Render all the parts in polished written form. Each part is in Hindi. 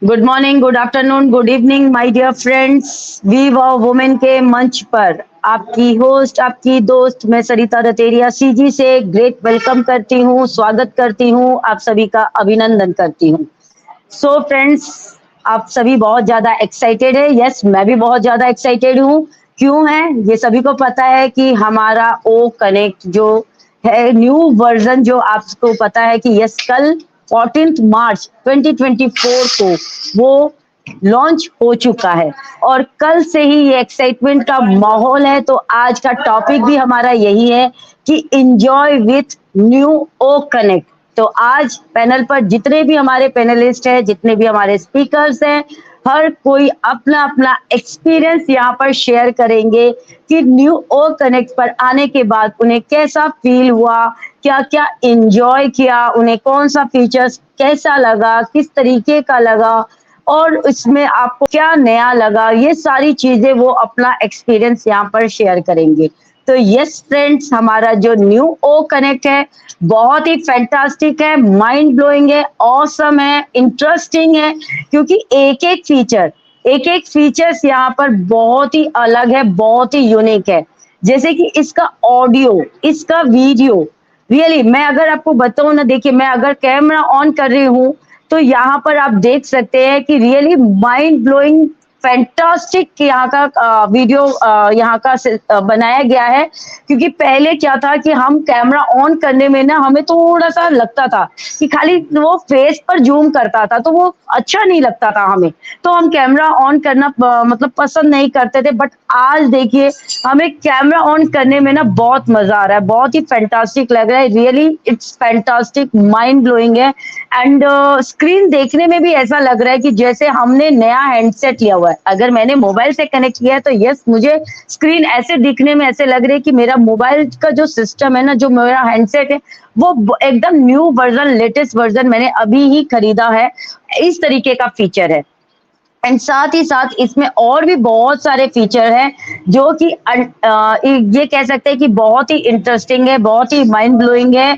Good morning, good afternoon, good evening my dear friends. We wow women के मंच पर आपकी होस्ट, आपकी दोस्त मैं सरिता रतेरिया सीजी से ग्रेट वेलकम करती हूँ, स्वागत करती हूँ, आप सभी का अभिनंदन करती हूँ। सो फ्रेंड्स, आप सभी बहुत ज़्यादा एक्साइटेड है। यस, मैं भी बहुत ज़्यादा एक्साइटेड हूँ। क्यों है? ये सभी को पता है कि हमारा ओ कनेक्ट जो है न्यू वर्ज़न जो आपको पता है कि यस कल 14th मार्च 2024 को वो लॉन्च हो चुका है और कल से ही ये एक्साइटमेंट का माहौल है। तो आज का टॉपिक भी हमारा यही है कि enjoy with new O connect. तो आज पैनल पर जितने भी हमारे पैनलिस्ट हैं, जितने भी हमारे स्पीकर्स हैं, हर कोई अपना-अपना एक्सपीरियंस यहाँ पर शेयर करेंगे कि न्यू ओ कनेक्ट पर आने के बाद उन्हें कैसा फ़ील हुआ, क्या-क्या एन्जॉय किया, उन्हें कौन-सा फीचर्स कैसा लगा, किस तरीके का लगा और इसमें आपको क्या नया लगा, ये सारी चीज़ें वो अपना एक्सपीरियंस यहाँ पर शेयर करेंगे। तो यस फ्रेंड्स, हमारा जो न्यू ओ कनेक्ट है बहुत ही फैंटास्टिक है, माइंड ब्लोइंग है, ऑसम है, इंटरेस्टिंग है क्योंकि एक-एक फीचर्स यहाँ पर बहुत ही अलग है, बहुत ही यूनिक है। जैसे कि इसका ऑडियो, इसका वीडियो, रियली मैं अगर आपको बताऊँ ना, देखिए मैं अगर कैमरा ऑन कर रही हूँ, तो यहाँ पर आप देख सकते हैं कि रियली माइंड ब्लोइंग फैंटास्टिक यहाँ का वीडियो यहाँ का बनाया गया है। क्योंकि पहले क्या था कि हम कैमरा ऑन करने में ना हमें थोड़ा-सा लगता था कि खाली वो फेस पर ज़ूम करता था, तो वो अच्छा नहीं लगता था हमें। तो हम कैमरा ऑन करना मतलब पसंद नहीं करते थे, बट आज देखिए हमें कैमरा ऑन करने में ना बहुत मज़ा आ रहा है, बहुत ही फैंटास्टिक लग रहा है, really it's fantastic, mind blowing है एंड स्क्रीन देखने में भी ऐसा लग रहा है कि जैसे हमने नया हैंडसेट लिया हुआ है। अगर मैंने मोबाइल से कनेक्ट किया है तो यस मुझे स्क्रीन ऐसे दिखने में ऐसे लग रही है कि मेरा मोबाइल का जो सिस्टम है ना, जो मेरा हैंडसेट है, वो एकदम न्यू वर्जन, लेटेस्ट वर्जन मैंने अभी ही खरीदा है। इस तरीके का फीचर है एंड साथ ही साथ इसमें और भी बहुत सारे फीचर हैं जो कि ये कह सकते हैं कि बहुत ही इंटरेस्टिंग है, बहुत ही माइंड ब्लोइंग है।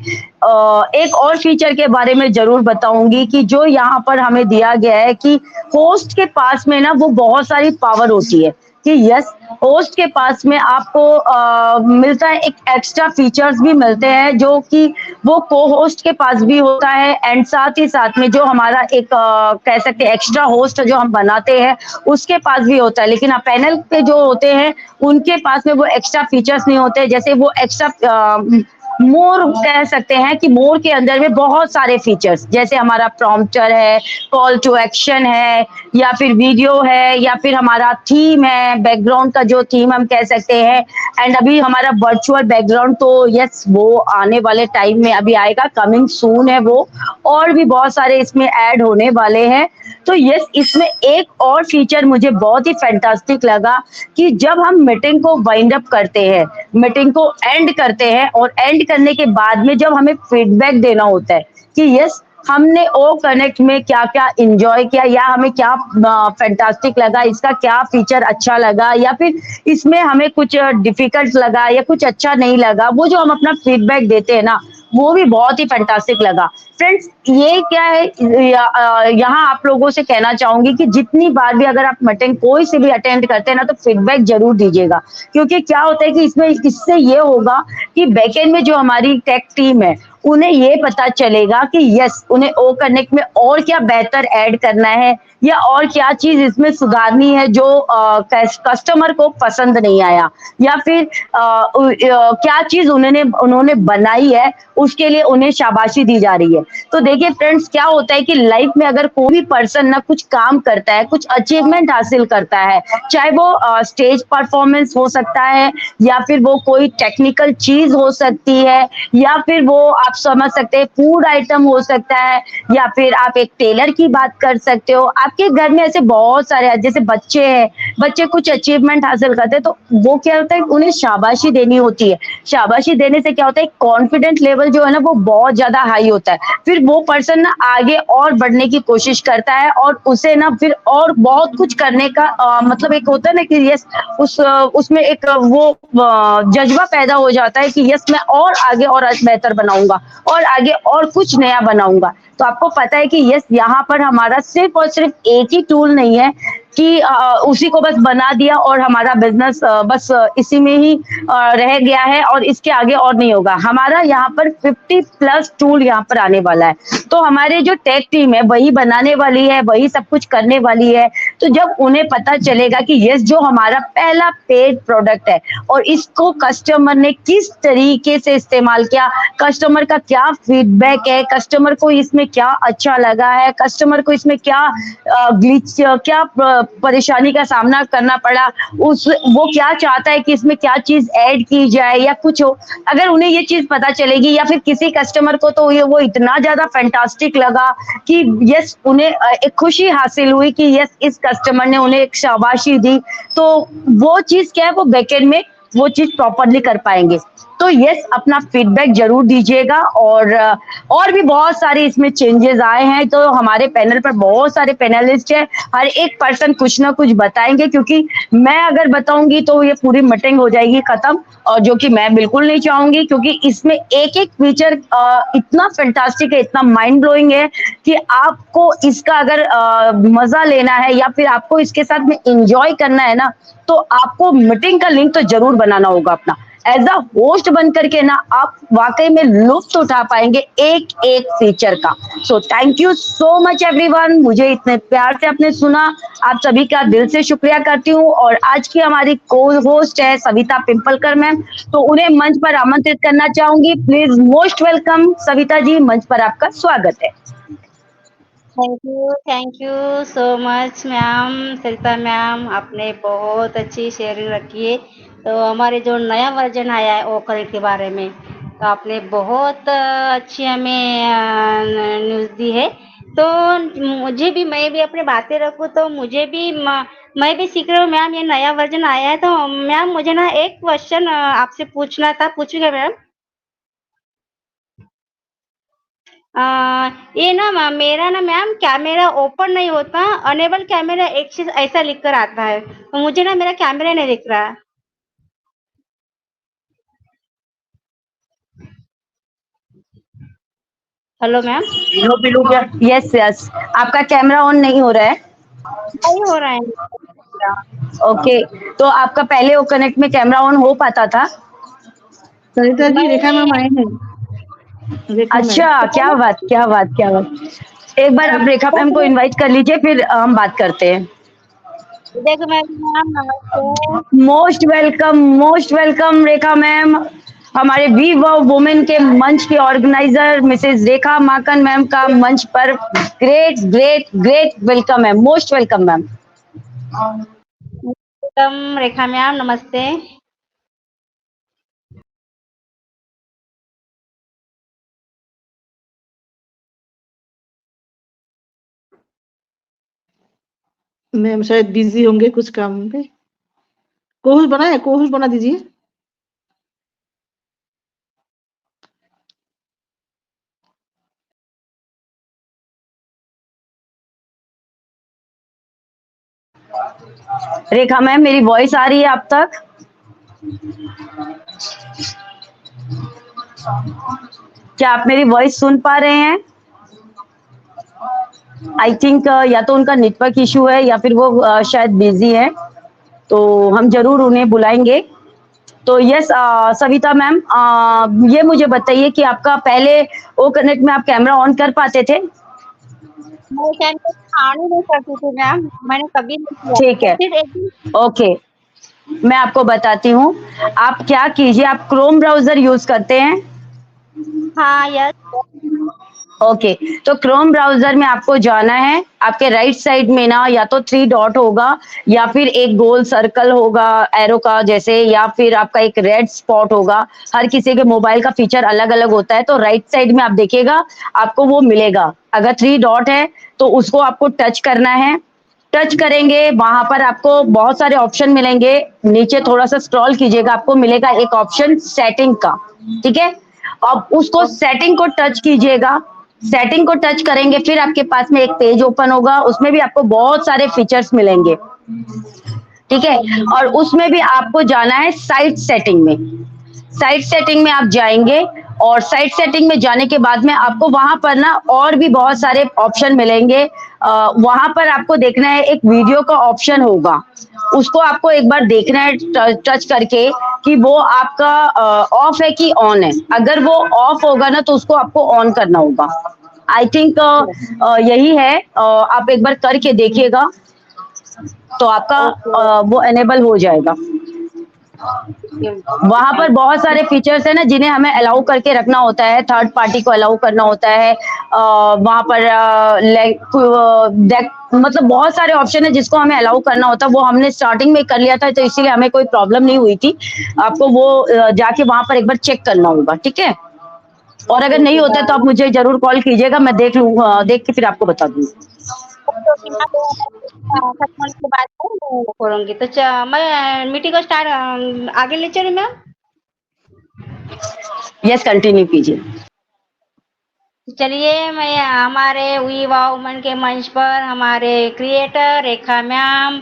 एक और फीचर के बारे में ज़रूर बताऊँगी कि जो यहाँ पर हमें दिया गया है कि होस्ट के पास में ना वो बहुत सारी पावर होती है कि यस होस्ट के पास में आपको मिलता है, एक एक्स्ट्रा फीचर्स भी मिलते हैं जो कि वो को-होस्ट के पास भी होता है एंड साथ ही साथ में जो हमारा एक कह सकते हैं एक्स्ट्रा होस्ट जो हम बनाते हैं, उसके पास भी होता है। लेकिन पैनल पे जो होते हैं, उनके पास में वो एक्स्ट्रा फीचर्स नहीं होते। जैसे वो एक्स्ट्रा मोर कह सकते हैं कि मोर के अंदर में बहुत सारे फीचर्स जैसे हमारा प्रॉम्प्टर है, कॉल टू एक्शन है या फिर वीडियो है या फिर हमारा थीम है, बैकग्राउंड का जो थीम हम कह सकते हैं एंड अभी हमारा वर्चुअल बैकग्राउंड तो यस वो आने वाले टाइम में अभी आएगा, कमिंग सून है वो और भी बहुत सारे इसमें ऐड होने वाले हैं। तो यस इसमें एक और फीचर मुझे बहुत ही फैंटास्टिक लगा कि जब हम मीटिंग को वाइंड अप करते हैं, मीटिंग को एंड करते हैं और एंड करने के बाद में जब हमें फीडबैक देना होता है कि यस हमने ओ कनेक्ट में क्या-क्या एन्जॉय किया या हमें क्या फैंटास्टिक लगा, इसका क्या फीचर अच्छा लगा या फिर इसमें हमें कुछ डिफिकल्ट लगा या कुछ अच्छा नहीं लगा, वो जो हम अपना फीडबैक देते हैं ना, वो भी बहुत ही फैंटास्टिक लगा। फ्रेंड्स ये क्या है यहाँ आप लोगों से कहना चाहूँगी कि जितनी बार भी अगर आप मीटिंग कोई सी भी अटेंड करते हैं ना, तो फीडबैक ज़रूर दीजिएगा। क्योंकि क्या होता है कि इसमें इससे ये होगा कि बैकएंड में जो हमारी टेक टीम है, उन्हें ये पता चलेगा कि यस उन्हें ओ कनेक्ट में और क्या बेहतर ऐड करना है या और क्या चीज़ इसमें सुधारनी है जो कस्टमर को पसंद नहीं आया या फिर क्या चीज़ उन्होंने बनाई है, उसके लिए उन्हें शाबाशी दी जा रही है। तो देखिए फ्रेंड्स क्या होता है कि लाइफ में अगर कोई भी पर्सन ना कुछ काम करता है, कुछ अचीवमेंट हासिल करता है, चाहे वो स्टेज परफॉर्मेंस हो सकता है या फिर वो कोई टेक्निकल चीज़ हो सकती है या फिर वो आप समझ सकते हैं फूड आइटम हो सकता है या फिर आप एक टेलर की बात कर सकते हो। आपके घर में ऐसे बहुत सारे जैसे बच्चे हैं, बच्चे कुछ अचीवमेंट हासिल करते हैं तो वो क्या होता है उन्हें शाबाशी देनी होती है। शाबाशी देने से क्या होता है कॉन्फिडेंट लेवल जो है ना वो बहुत ज़्यादा हाई होता है। फिर वो पर्सन ना आगे और बढ़ने की कोशिश करता है और उसे ना फिर और बहुत कुछ करने का मतलब एक होता है ना कि यस उसमें एक वो जज़्बा पैदा हो जाता है कि यस मैं और आगे और बेहतर बनाऊँगा। और आगे और कुछ नया बनाऊंगा। तो आपको पता है कि यस, यहाँ पर हमारा सिर्फ और सिर्फ एक ही टूल नहीं है कि उसी को बस बना दिया और हमारा बिजनेस बस इसी में ही रह गया है और इसके आगे और नहीं होगा। हमारा यहाँ पर 50 प्लस टूल यहाँ पर आने वाला है। तो हमारे जो टेक टीम है वही बनाने वाली है, वही सब कुछ करने वाली है। तो जब उन्हें पता चलेगा कि यस, जो हमारा पहला पेड प्रोडक्ट है और इसको कस्टमर ने किस तरीके से इस्तेमाल किया, कस्टमर का क्या फीडबैक है, कस्टमर को इसमें क्या अच्छा लगा है, कस्टमर को इसमें क्या ग्लिच, क्या परेशानी का सामना करना पड़ा, उस वो क्या चाहता है कि इसमें क्या चीज ऐड की जाए या कुछ हो। अगर उन्हें ये चीज पता चलेगी या फिर किसी कस्टमर को तो ये वो इतना ज्यादा फैंटास्टिक लगा कि यस, उन्हें एक खुशी हासिल हुई कि यस, इस कस्टमर ने उन्हें एक शाबाशी दी, तो वो चीज क्या है, वो बैकएंड में वो चीज प्रॉपरली कर पाएंगे। तो यस, अपना फीडबैक जरूर दीजिएगा। और भी बहुत सारे इसमें चेंजेस आए हैं। तो हमारे पैनल पर बहुत सारे पैनलिस्ट हैं, हर एक पर्सन कुछ ना कुछ बताएंगे, क्योंकि मैं अगर बताऊंगी तो ये पूरी मीटिंग हो जाएगी खत्म, और जो कि मैं बिल्कुल नहीं चाहूंगी, क्योंकि इसमें एक एक फीचर इतना फैंटास्टिक है, इतना माइंड ब्लोइंग है कि आपको इसका अगर मजा लेना है या फिर आपको इसके साथ में इंजॉय करना है ना, तो आपको मीटिंग का लिंक तो जरूर बनाना होगा अपना। एज अ होस्ट बन करके ना आप वाकई में लुत्फ उठा पाएंगे एक एक फीचर का। सो thank you so much everyone, मुझे इतने प्यार से आपने सुना। आप सभी का दिल से शुक्रिया करती हूँ। और आज की हमारी को होस्ट है सविता पिंपलकर मैम, तो उन्हें मंच पर आमंत्रित करना चाहूंगी। Please most welcome Savita ji, मंच पर आपका स्वागत है। Thank you so much ma'am, Sarita ma'am, आपने बहुत अच्छी शेयरिंग रखी है। तो हमारे जो नया वर्जन आया है ओ करेक्ट के बारे में, तो आपने बहुत अच्छी हमें न्यूज़ दी है। तो मुझे भी, मैं भी अपनी बातें रखूँ तो मुझे भी मैं भी सीख रही हूँ मैम, ये नया वर्जन आया है। तो मैम मुझे ना एक क्वेश्चन आपसे पूछना था, पूछूंगा मैम? ये ना मेरा ना मैम कैमरा ओपन नहीं होता, अनेबल कैमरा एक चीज ऐसा लिख कर आता है, तो मुझे ना मेरा कैमरा नहीं दिख रहा। Hello ma'am. यस यस, आपका कैमरा ऑन नहीं हो रहा है। नहीं हो रहा है। ओके, तो आपका पहले वो कनेक्ट में कैमरा ऑन हो पाता था? सरिता जी, रेखा मैम मैं आए हैं। रेखा मैम, अच्छा, क्या बात, क्या बात, क्या बात। एक बार आप रेखा मैम को इनवाइट कर लीजिए, फिर हम बात करते हैं। देखो मैम, नमस्ते। मोस्ट वेलकम रेखा मैम। हमारे वी वाव वुमेन के मंच के ऑर्गेनाइजर मिसेज रेखा माकन मैम का मंच पर ग्रेट ग्रेट ग्रेट वेलकम है। Most welcome ma'am. वेलकम रेखा मैम, नमस्ते। मैम शायद बिजी होंगे कुछ काम पे। कोहुल बना है, कोहुल बना दीजिए। रेखा मैम, मेरी वॉइस आ रही है आप तक? क्या आप मेरी वॉइस सुन पा रहे हैं? आई थिंक या तो उनका नेटवर्क इशू है या फिर वो शायद बिजी है, तो हम जरूर उन्हें बुलाएंगे। तो यस सविता मैम, ये मुझे बताइए कि आपका पहले ओ कनेक्ट में आप कैमरा ऑन कर पाते थे? मैं कैमरा ऑन ही नहीं करती थी मैम, मैंने कभी नहीं किया। ठीक है, सिर्फ एक दिन। ओके, मैं आपको बताती हूँ। आप क्या कीजिए, आप क्रोम ब्राउजर यूज करते हैं? हाँ, यस। ओके, तो क्रोम ब्राउजर में आपको जाना है। आपके राइट साइड में ना या तो 3 डॉट होगा या फिर एक गोल सर्कल होगा एरो का जैसे, या फिर आपका एक रेड स्पॉट होगा। हर किसी के मोबाइल का फीचर अलग अलग होता है, तो राइट साइड में आप देखिएगा, आपको वो मिलेगा। अगर 3 डॉट है तो उसको आपको टच करना है। टच करेंगे, वहां पर आपको बहुत सारे ऑप्शन मिलेंगे। नीचे थोड़ा सा स्क्रॉल कीजिएगा, आपको मिलेगा एक ऑप्शन सेटिंग का। ठीक है, अब उसको सेटिंग को टच कीजिएगा। सेटिंग को टच करेंगे, फिर आपके पास में एक पेज ओपन होगा, उसमें भी आपको बहुत सारे फीचर्स मिलेंगे। ठीक है, और उसमें भी आपको जाना है साइट सेटिंग में। साइट सेटिंग में आप जाएंगे और साइट सेटिंग में जाने के बाद में आपको वहां पर ना और भी बहुत सारे ऑप्शन मिलेंगे। वहां पर आपको देखना है, एक वीडियो का ऑप्शन होगा, उसको आपको एक बार देखना है टच करके कि वो आपका ऑफ है कि ऑन है। अगर वो ऑफ होगा ना तो उसको आपको ऑन करना होगा। आई थिंक यही है, आप एक बार करके देखिएगा तो आपका ओके वो एनेबल हो जाएगा। ओके वहां पर बहुत सारे फीचर्स है ना जिन्हें हमें अलाउ करके रखना होता है, थर्ड पार्टी को अलाउ करना होता है। वहां पर मतलब बहुत सारे ऑप्शन है जिसको हमें अलाउ करना होता है। वो हमने स्टार्टिंग में कर लिया था तो इसीलिए हमें कोई प्रॉब्लम नहीं हुई थी। आपको वो जाके वहां पर एक बार चेक करना होगा, ठीक है। और अगर नहीं ओके होता है तो मैम। आप मुझे जरूर कॉल कीजिएगा, मैं देख लूँ, देख के फिर आपको बता दूंगी। ओके ओके मैम, तो कस्टमर से बात करूंगी तो मैं मीटिंग को स्टार्ट आगे ले चलूं मैम। यस, कंटिन्यू कीजिए। चलिए, मैं हमारे वीवा वुमन के मंच पर हमारे क्रिएटर रेखा मैम,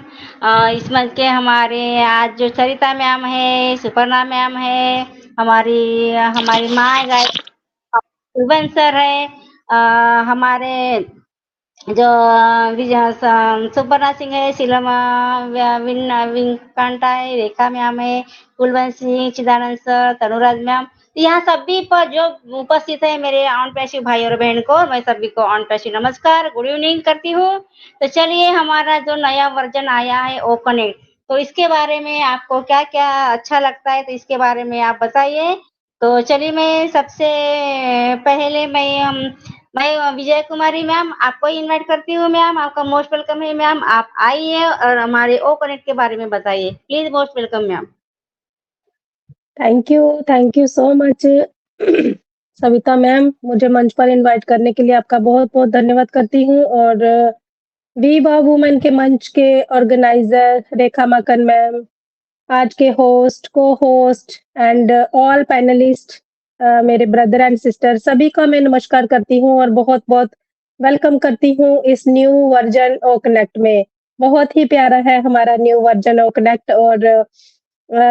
इस मंच के हमारे आज जो सरिता मैम है, सुपर्णा मैम है, हमारी हमारी माँ गाय सर है, हमारे जो सुपर्णा सिंह है, शिलमा विंकांटा है, रेखा मैम है, कुलवंत सिंह, चिदानंद सर, तनुराज मैम, यहाँ सभी पर जो उपस्थित है मेरे ऑन पैसिव भाई और बहन को, मैं सभी को ऑन पैसिव नमस्कार, गुड इवनिंग करती हूँ। तो चलिए, हमारा जो नया वर्जन आया है ओ कनेक्ट, तो इसके बारे में आपको क्या क्या अच्छा लगता है, तो इसके बारे में आप बताइए। तो चलिए, मैं सबसे पहले मैं विजय कुमारी मैम आपको इनवाइट करती हूँ। मैम, आपका मोस्ट वेलकम है मैम, आप आइए और हमारे ओ कनेक्ट के बारे में बताइए, please most welcome ma'am. Thank you so much Savita ma'am, मुझे मंच पर इनवाइट करने के लिए आपका बहुत-बहुत धन्यवाद करती हूँ। और वीवा वुमेन के मंच के ऑर्गेनाइजर रेखा माकन मैम, आज के host, co-host and all panelist, मेरे ब्रदर एंड सिस्टर, सभी का मैं नमस्कार करती हूँ और बहुत-बहुत वेलकम करती हूँ इस न्यू वर्जन ओ कनेक्ट में। बहुत ही प्यारा है हमारा न्यू वर्जन ओ कनेक्ट। और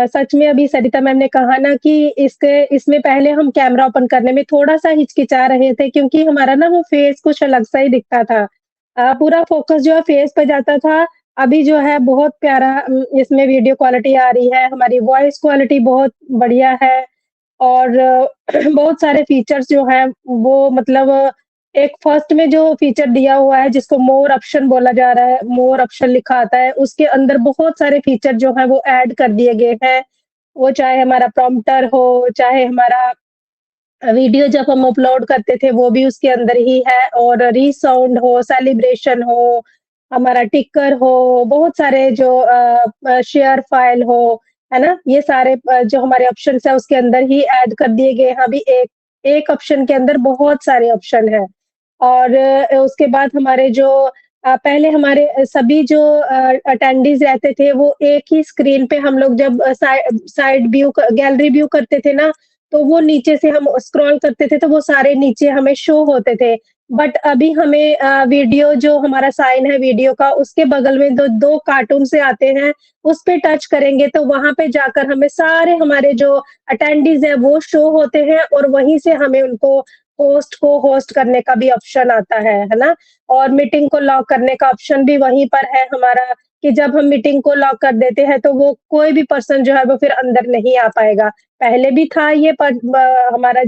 सच में अभी सरिता मैम ने कहा ना कि इसमें पहले हम कैमरा ओपन करने में थोड़ा-सा हिचकिचा रहे थे क्योंकि हमारा ना वो फेस कुछ अलग-सा ही दिखता था। पूरा फ़ोकस जो है फेस पे जाता था। अभी जो है बहुत प्यारा इसमें वीडियो क्वालिटी आ रही है, हमारी वॉइस क्वालिटी बहुत बढ़िया है। और बहुत सारे फीचर्स जो हैं वो मतलब एक फर्स्ट में जो फीचर दिया हुआ है जिसको मोर ऑप्शन बोला जा रहा है, मोर ऑप्शन लिखा आता है, उसके अंदर बहुत सारे फीचर जो हैं वो ऐड कर दिए गए हैं। वो चाहे हमारा प्रॉम्प्टर हो, चाहे हमारा वीडियो जब हम अपलोड करते थे वो भी उसके अंदर ही है, और रीसाउंड हो, सेलिब्रेशन हो, हमारा टिकर हो, बहुत सारे जो शेयर फाइल हो, है ना? ये सारे जो हमारे ऑप्शंस है उसके अंदर ही ऐड कर दिए गए हैं। अभी एक एक ऑप्शन के अंदर बहुत सारे ऑप्शन हैं। और उसके बाद हमारे जो पहले हमारे सभी जो अटेंडीज़ रहते थे वो एक ही स्क्रीन पे हम लोग जब साइड व्यू गैलरी व्यू करते थे ना, तो वो नीचे से हम स्क्रॉल करते थे तो वो सारे नीचे हमें शो होते थे। बट अभी हमें वीडियो जो हमारा साइन है वीडियो का उसके बगल में 2 कार्टून से आते हैं, उस पे टच करेंगे तो वहाँ पे जाकर हमें सारे हमारे जो अटेंडीज़ हैं वो शो होते हैं, और वहीं से हमें उनको होस्ट को होस्ट करने का भी ऑप्शन आता है ना? और मीटिंग को लॉक करने का ऑप्शन भी वहीं पर है हमारा, कि जब हम मीटिंग को लॉक कर देते हैं तो वो कोई भी पर्सन जो है वो फिर अंदर नहीं आ पाएगा। पहले भी था ये पर हमारा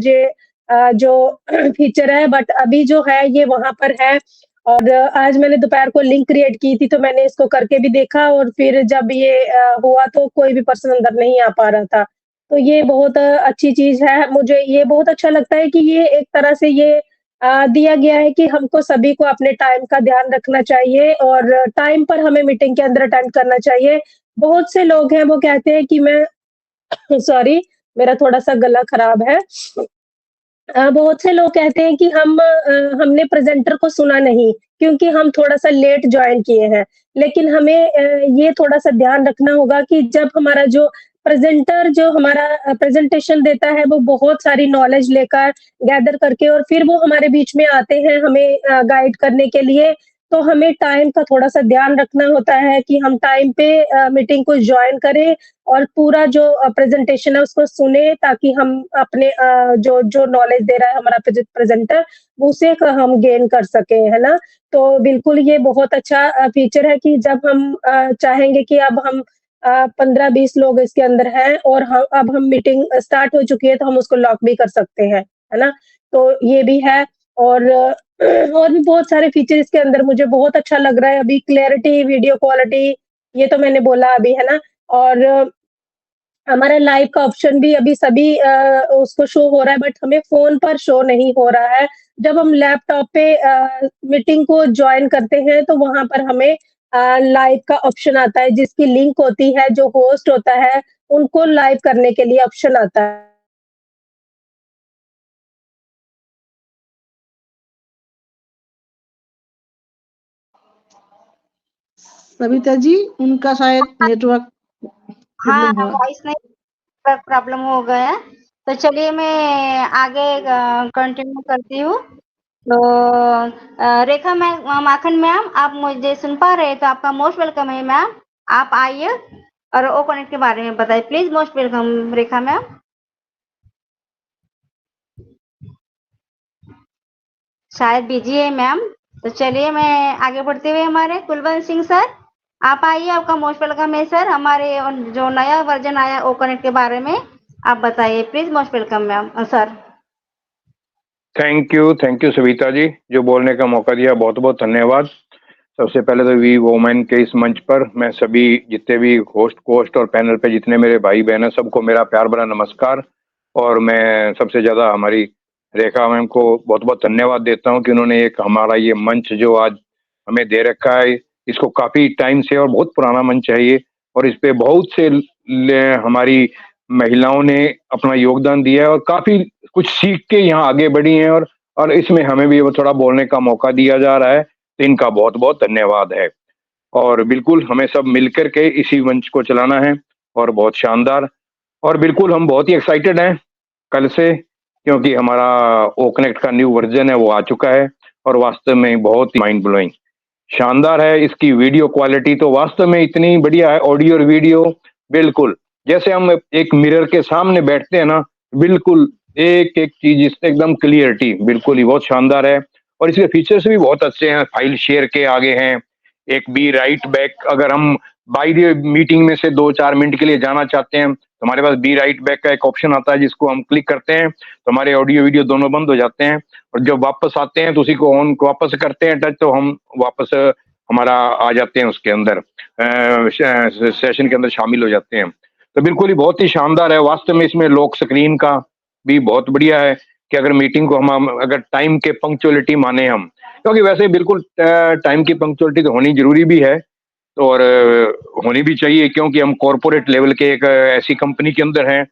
जो फीचर है, बट अभी जो है ये वहाँ पर है। और आज मैंने दोपहर को लिंक क्रिएट की थी तो मैंने इसको करके भी देखा, और फिर जब ये हुआ तो कोई भी पर्सन अंदर नहीं आ पा रहा था। तो ये बहुत अच्छी चीज़ है। मुझे ये बहुत अच्छा लगता है कि ये एक तरह से ये दिया गया है कि हमको सभी को अपने टाइम का ध्यान रखना चाहिए और टाइम पर हमें मीटिंग के अंदर अटेंड करना चाहिए। बहुत से लोग हैं वो कहते हैं कि मैं सॉरी, मेरा थोड़ा-सा गला खराब है। बहुत से लोग कहते हैं कि हमने प्रेज़ेंटर को सुना नहीं क्योंकि हम थोड़ा-सा लेट जॉइन किए हैं। लेकिन हमें ये थोड़ा-सा ध्यान रखना होगा कि जब हमारा जो प्रेज़ेंटर जो हमारा प्रेज़ेंटेशन देता है वो बहुत सारी नॉलेज लेकर गैदर करके और फिर वो हमारे बीच में आते हैं हमें गाइड करने के लिए, तो हमें टाइम का थोड़ा-सा ध्यान रखना होता है कि हम टाइम पे मीटिंग को जॉइन करें और पूरा जो प्रेज़ेंटेशन है उसको सुने ताकि हम अपने जो जो नॉलेज दे रहा है हमारा प्रेज़ेंटर, उसे हम गेन कर सकें, है ना? तो बिल्कुल ये बहुत अच्छा फीचर है कि जब हम चाहेंगे कि अब हम 15-20 लोग इसके अंदर हैं और अब हम मीटिंग स्टार्ट हो चुकी है तो हम उसको लॉक भी कर सकते हैं, है ना? तो ये भी है और और भी बहुत सारे फीचर इसके अंदर मुझे बहुत अच्छा लग रहा है अभी क्लैरिटी, वीडियो क्वालिटी ये तो मैंने बोला अभी, है ना? और हमारा लाइव का ऑप्शन भी अभी सभी उसको शो हो रहा है बट हमें फ़ोन पर शो नहीं हो रहा है। जब हम लैपटॉप पे मीटिंग को जॉइन करते हैं तो वहाँ पर हमें लाइव का ऑप्शन आता है जिसकी लिंक होती है, जो होस्ट होता है, उनको लाइव करने के लिए ऑप्शन आता है। सविता जी, उनका शायद नेटवर्क हाँ, प्रॉब्लम हुआ। वॉइस नहीं प्रॉब्लम हो गया। तो चलिए मैं आगे कंटिन्यू करती हूँ। तो रेखा मैम, माखन मैम, आप मुझे सुन पा रहे हैं तो आपका मोस्ट वेलकम है मैम। आप आइए और ओ कनेक्ट के बारे में बताइए please. Most welcome Rekha ma'am. शायद बिजी है मैम। तो चलिए मैं आगे बढ़ते हुए हमारे कुलवंत सिंह सर, आप आइए, आपका मोस्ट वेलकम है सर। हमारे जो नया वर्जन आया ओ कनेक्ट के बारे में आप बताइए please. Most welcome ma'am sir. Thank you Savita ji, जो बोलने का मौका दिया, बहुत बहुत धन्यवाद। सबसे पहले तो वी वोमेन के इस मंच पर मैं सभी जितने भी होस्ट कोस्ट और पैनल पे जितने मेरे भाई बहन हैं सबको मेरा प्यार भरा नमस्कार। और मैं सबसे ज़्यादा हमारी रेखा मैम को बहुत बहुत धन्यवाद देता हूँ कि उन्होंने एक हमारा ये मंच जो आज हमें दे रखा है, इसको काफ़ी टाइम से और बहुत पुराना मंच है ये, और इस पे बहुत से हमारी महिलाओं ने अपना योगदान दिया है और काफ़ी कुछ सीख के यहाँ आगे बढ़ी हैं, और इसमें हमें भी वो थोड़ा बोलने का मौका दिया जा रहा है, तो इनका बहुत बहुत धन्यवाद है। और बिल्कुल हमें सब मिलकर के इसी मंच को चलाना है, और बहुत शानदार। और बिल्कुल हम बहुत ही एक्साइटेड हैं कल से, क्योंकि हमारा ओ कनेक्ट का न्यू वर्जन है वो आ चुका है, और वास्तव में बहुत ही माइंड ब्लोइंग शानदार है। इसकी वीडियो क्वालिटी तो वास्तव में इतनी बढ़िया है, ऑडियो और वीडियो बिल्कुल जैसे हम एक मिरर के सामने बैठते हैं ना, बिल्कुल एक एक चीज इससे एकदम क्लियरिटी बिल्कुल ही बहुत शानदार है। और इसके फीचर्स भी बहुत अच्छे हैं, फाइल शेयर के आगे हैं, एक बी राइट बैक, अगर हम बाई मीटिंग में से 2-4 मिनट के लिए जाना चाहते हैं तो हमारे पास बी राइट बैक का एक ऑप्शन आता है, जिसको हम क्लिक करते हैं तो हमारे ऑडियो वीडियो दोनों बंद हो जाते हैं, और जब वापस आते हैं तो उसी को ऑन वापस करते हैं टच, तो हम वापस हमारा आ जाते हैं उसके अंदर, सेशन के अंदर शामिल हो जाते हैं। तो बिल्कुल ही बहुत ही शानदार है। वास्तव में इसमें लॉक स्क्रीन का भी बहुत बढ़िया है कि अगर मीटिंग को हम अगर टाइम के पंक्चुअलिटी माने हम, क्योंकि वैसे बिल्कुल टाइम की पंक्चुअलिटी तो होनी जरूरी भी है, तो और होनी भी चाहिए, क्योंकि हम कॉरपोरेट लेवल के एक ऐसी कंपनी के अंदर हैं,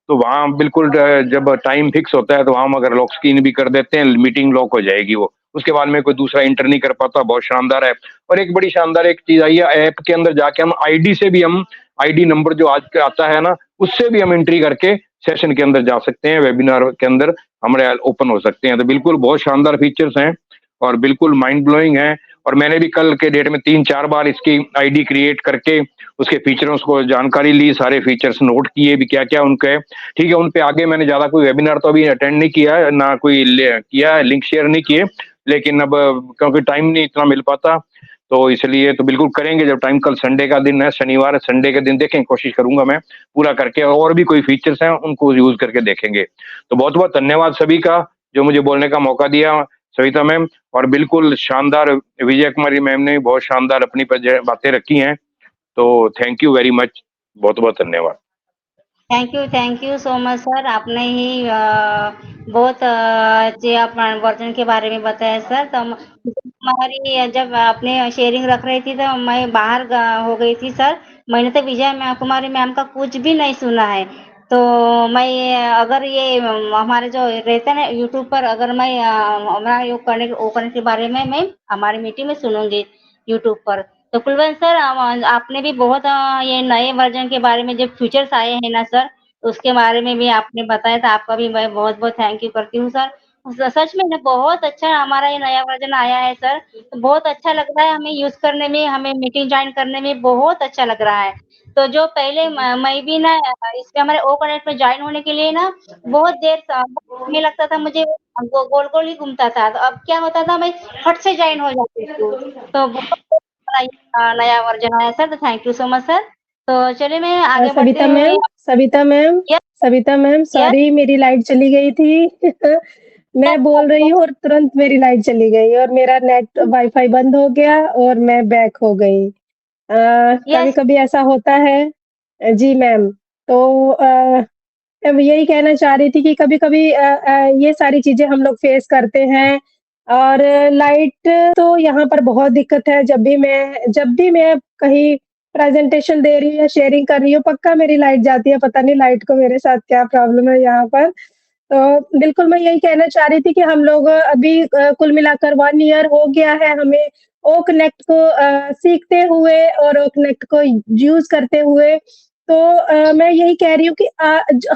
तो वहाँ बिल्कुल जब टाइम फिक्स होता है तो वहाँ हम अगर लॉक स्क्रीन भी कर देते हैं, मीटिंग लॉक हो जाएगी वो, उसके बाद में कोई दूसरा इंटर नहीं कर पाता। बहुत शानदार है। और एक बड़ी शानदार एक चीज आई है, ऐप के अंदर जाके हम आईडी से भी, हम आईडी नंबर जो आज के आता है ना, उससे भी हम एंट्री करके सेशन के अंदर जा सकते हैं, वेबिनार के अंदर हमारे ओपन हो सकते हैं। तो बिल्कुल बहुत शानदार फीचर्स हैं और बिल्कुल माइंड ब्लोइंग है। और मैंने भी कल के डेट में 3-4 बार इसकी आईडी क्रिएट करके उसके फीचरों को जानकारी ली, सारे फीचर्स नोट किए भी क्या क्या उनके, ठीक है। उन पे आगे मैंने ज्यादा कोई वेबिनार तो अभी अटेंड नहीं किया है, ना कोई किया है, लिंक शेयर नहीं किए, लेकिन अब क्योंकि टाइम नहीं इतना मिल पाता, तो इसलिए तो बिल्कुल करेंगे जब टाइम, कल संडे का दिन है, शनिवार संडे के दिन देखें, कोशिश करूंगा मैं पूरा करके, और भी कोई फीचर्स हैं उनको यूज करके देखेंगे। तो बहुत बहुत धन्यवाद सभी का जो मुझे बोलने का मौका दिया, सविता मैम, और बिल्कुल शानदार विजय कुमारी मैम ने बहुत शानदार अपनी बातें रखी हैं। तो थैंक यू वेरी मच, बहुत बहुत धन्यवाद। Thank you so much sir. आपने ही बहुत अच्छे अपना वर्जन के बारे में बताया सर। तो हमारी जब आपने शेयरिंग रख रही थी तो मैं बाहर हो गई थी सर। मैंने तो विजय कुमारी मैम का कुछ भी नहीं सुना है। तो मैं अगर ये हमारे जो रहता है ना यूट्यूब पर, अगर मैं हमारा योग करने के बारे में मैं हमारी मीटिंग में सुनूंगी यूट्यूब पर। तो कुलवंत सर, आपने भी बहुत ये नए वर्जन के बारे में जो फीचर्स आए हैं ना सर, उसके बारे में भी आपने बताया था। आपका भी मैं बहुत बहुत थैंक यू करती हूँ सर। सच में ना बहुत अच्छा हमारा ये नया वर्ज़न आया है सर, तो बहुत अच्छा लग रहा है हमें यूज़ करने में, हमें मीटिंग जॉइन करने में बहुत अच्छा लग रहा है। तो जो पहले मैं भी ना इसमें हमारे ओ कनेक्ट में जॉइन होने के लिए ना बहुत देर समय लगता था मुझे गोल-गोल ही घूमता था। तो अब क्या होता था मैं फट से जॉइन हो जाती थी। तो बहुत बड़ा ये नया वर्ज़न आया सर, तो thank you so much sir. तो चलिए मैं आगे बढ़ते सविता हुए ma'am Savita ma'am yes, Savita ma'am yes. Sorry मेरी लाइट चली गई थी। मैं बोल रही हूँ और तुरंत मेरी लाइट चली गई और मेरा नेट वाईफ़ाई बंद हो गया और मैं बैक हो गई। यस, कभी-कभी ऐसा होता है। जी मैम। तो अब यही कहना चाह रही थी कि कभी-कभी ये सारी चीज़ें हम लोग फेस करते हैं और लाइट तो यहाँ पर बहुत दिक्कत है। जब भी मैं कहीं प्रेज़ेंटेशन दे रही हूँ या शेयरिंग कर रही हूँ, पक्का मेरी लाइट जाती है। पता नहीं लाइट को मेरे साथ क्या प्रॉब्लम है यहाँ पर। तो बिल्कुल मैं यही कहना चाह रही थी कि हम लोग अभी कुल मिलाकर 1 ईयर हो गया है हमें ओ कनेक्ट को सीखते हुए और ओ कनेक्ट को यूज़ करते हुए। तो मैं यही कह रही हूँ कि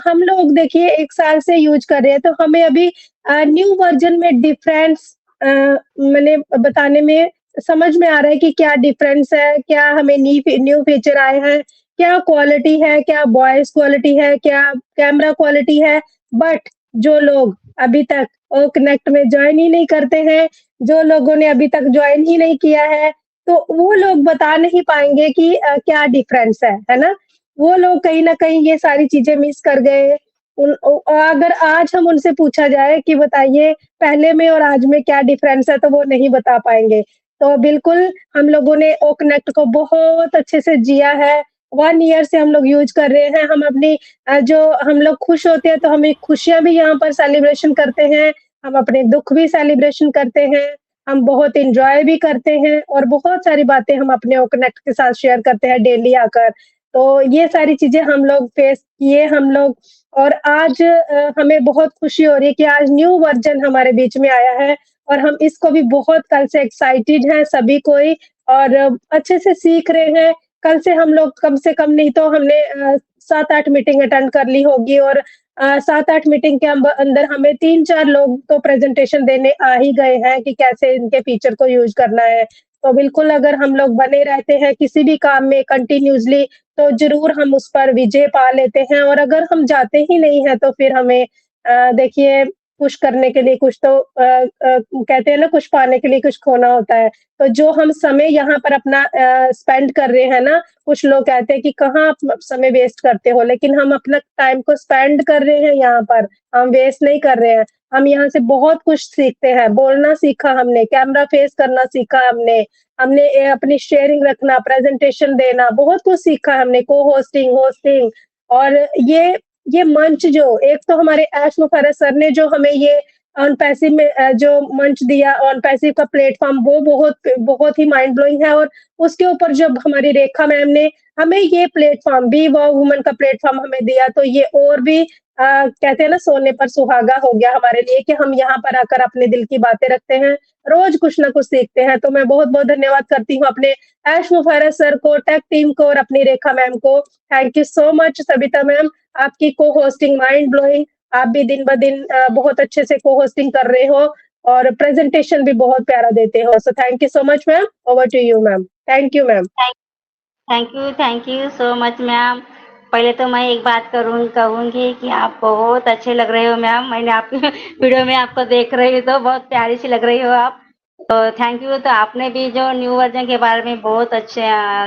हम लोग देखिए 1 साल से यूज़ कर रहे हैं, तो हमें अभी न्यू वर्ज़न में डिफ़रेंस मैंने बताने में समझ में आ रहा है कि क्या डिफ़रेंस है, क्या हमें न्यू फीचर आए हैं, क्या क्वालिटी है, क्या वॉइस क्वालिटी है, क्या कैमरा क्वालिटी है। बट जो लोग अभी तक ओ कनेक्ट में जॉइन ही नहीं करते हैं, जो लोगों ने अभी तक जॉइन ही नहीं किया है, तो वो लोग बता नहीं पाएँगे कि क्या डिफ़रेंस है ना? वो लोग कहीं न कहीं ये सारी चीज़ें मिस कर गए। अगर आज हम उनसे पूछा जाए कि बताइए पहले में और आज में क्या डिफ़रेंस है, तो वो नहीं बता पाएँगे। तो बिल्कुल हम लोगों ने ओ कनेक्ट को बहुत अच्छे से जिया है। 1 ईयर से हम लोग यूज़ कर रहे हैं। हम अपनी जो हम लोग खुश होते हैं, तो हम एक खुशियाँ भी यहाँ पर सेलिब्रेशन करते हैं। हम अपने दुःख भी सेलिब्रेशन करते हैं। हम बहुत एन्जॉय भी करते हैं और बहुत सारी बातें हम अपने ओ कनेक्ट के साथ शेयर करते हैं डेली आकर। तो ये सारी चीज़ें हम लोग फेस किए हम लोग और आज हमें बहुत खुशी हो रही है कि आज न्यू वर्ज़न हमारे बीच में आया है और हम इसको भी बहुत कल से एक्साइटेड हैं सभी कोई और अच्छे से सीख रहे हैं। कल से हम लोग कम से कम नहीं तो हमने 7-8 मीटिंग अटेंड कर ली होगी और 7-8 मीटिंग के अंदर हमें 3-4 लोग तो प्रेज़ेंटेशन देने आ ही गए हैं कि कैसे इनके फीचर को यूज़ करना है। तो बिल्कुल अगर हम लोग बने रहते हैं किसी भी काम में कंटिन्यूअसली तो ज़रूर हम उस पर विजय पा लेते हैं और अगर हम जाते ही नहीं हैं तो फिर हमें देखिए कुछ करने के लिए कुछ तो कहते हैं ना कुछ पाने के लिए कुछ खोना होता है। तो जो हम समय यहाँ पर अपना स्पेंड कर रहे हैं ना, कुछ लोग कहते हैं कि कहाँ आप समय वेस्ट करते हो, लेकिन हम अपना टाइम को स्पेंड कर रहे हैं यहाँ पर, हम वेस्ट नहीं कर रहे हैं। हम यहाँ से बहुत कुछ सीखते हैं, बोलना सीखा हमने, कैमरा फेस करना सीखा हमने, हमने अपनी शेयरिंग रखना, प्रेज़ेंटेशन देना, बहुत कुछ सीखा हमने, को-होस्टिंग, होस्टिंग और ये मंच जो एक तो हमारे ऐश मुफर्रत सर ने जो हमें ये ऑन पैसिव में जो मंच दिया ऑन पैसिव का प्लेटफ़ॉर्म वो बहुत बहुत ही माइंड ब्लोइंग है और उसके ऊपर जब हमारी रेखा मैम ने हमें ये प्लेटफ़ॉर्म बी वाव वुमन का प्लेटफ़ॉर्म हमें दिया तो ये और भी कहते हैं ना सोने पर सुहागा हो गया हमारे लिए कि हम यहाँ पर आकर अपने दिल की बातें रखते हैं, रोज़ कुछ ना कुछ सीखते हैं। तो मैं बहुत-बहुत धन्यवाद करती हूँ अपने ऐश मुफर्रत सर को, टेक टीम को और अपनी रेखा मैम को। Thank you so much Savita ma'am, आपकी को-होस्टिंग माइंड ब्लोइंग आप भी दिन-ब-दिन बहुत अच्छे से को-होस्टिंग कर रहे हो और प्रेज़ेंटेशन भी बहुत प्यारा देते हो। So thank you so much ma'am, over to you ma'am. Thank you ma'am. Thank you so much ma'am. पहले तो मैं एक बात कहूँगी कि आप बहुत अच्छे लग रहे हो मैम। मैंने आपकी वीडियो में आपको देख रही हूँ तो बहुत प्यारी सी लग रही हो आप। तो थैंक यू। तो आपने भी जो न्यू वर्ज़न के बारे में बहुत अच्छे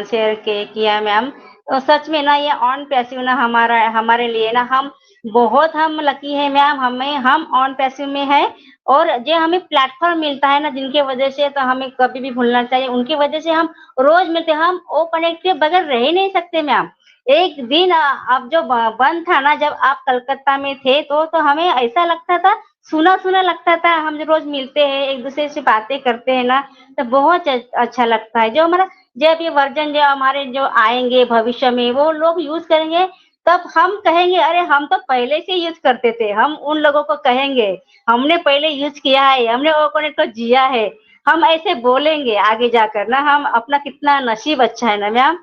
शेयर किया मैम। तो सच में ना ये ऑन पैसिव ना हमारे लिए ना हम लकी हैं मैम। हम ऑन पैसिव में हैं और जो हमें प्लेटफ़ॉर्म मिलता है ना जिनकी वज़ह से तो हमें कभी भी भूलना चाहिए। उनकी वज़ह से हम रोज मिलते हैं, हम ओ कनेक्ट के बगैर रह ही नहीं सकते मैम। एक दिन अब जो बंद था ना जब आप कलकत्ता में थे तो हमें ऐसा लगता था सूना-सूना लगता था। हम जो रोज मिलते हैं, एक-दूसरे से बातें करते हैं ना, तो बहुत अच्छा लगता है। जो हमारा जब ये वर्ज़न जो हमारे जो आएँगे भविष्य में वो लोग यूज़ करेंगे, तब हम कहेंगे अरे हम तो पहले से यूज़ करते थे। हम उन लोगों को कहेंगे, हमने पहले यूज़ किया है, हमने ओ कनेक्ट को जिया है। हम ऐसे बोलेंगे आगे जाकर ना हम अपना कितना नसीब अच्छा है ना मैम।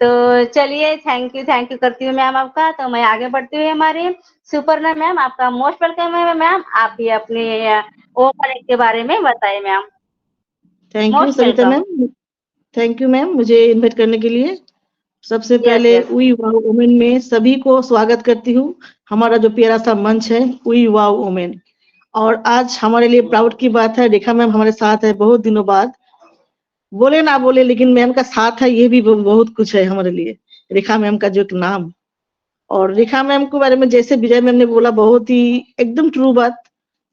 तो चलिए थैंक यू करती हूँ मैम आपका। तो मैं आगे बढ़ती हुई हमारी सुपर्णा मैम, आपका मोस्ट वेलकम है मैम। आप भी अपने ओपन के बारे में बताइए ma'am. Thank you most Savita welcome. Ma'am. Thank you ma'am मुझे इनवाइट करने के लिए। सबसे यस पहले यस। वी वाव वुमेन में सभी को स्वागत करती हूँ। हमारा जो प्यारा सा मंच है वी वाव वुमेन, और आज हमारे लिए प्राउड की बात है, रेखा मैम हमारे साथ है बहुत दिनों बाद। बोले ना बोले लेकिन मैम का साथ है, ये भी बहुत कुछ है हमारे लिए। रेखा मैम का जो एक नाम, और रेखा मैम के बारे में जैसे विजय मैम ने बोला, बहुत ही एकदम ट्रू बात।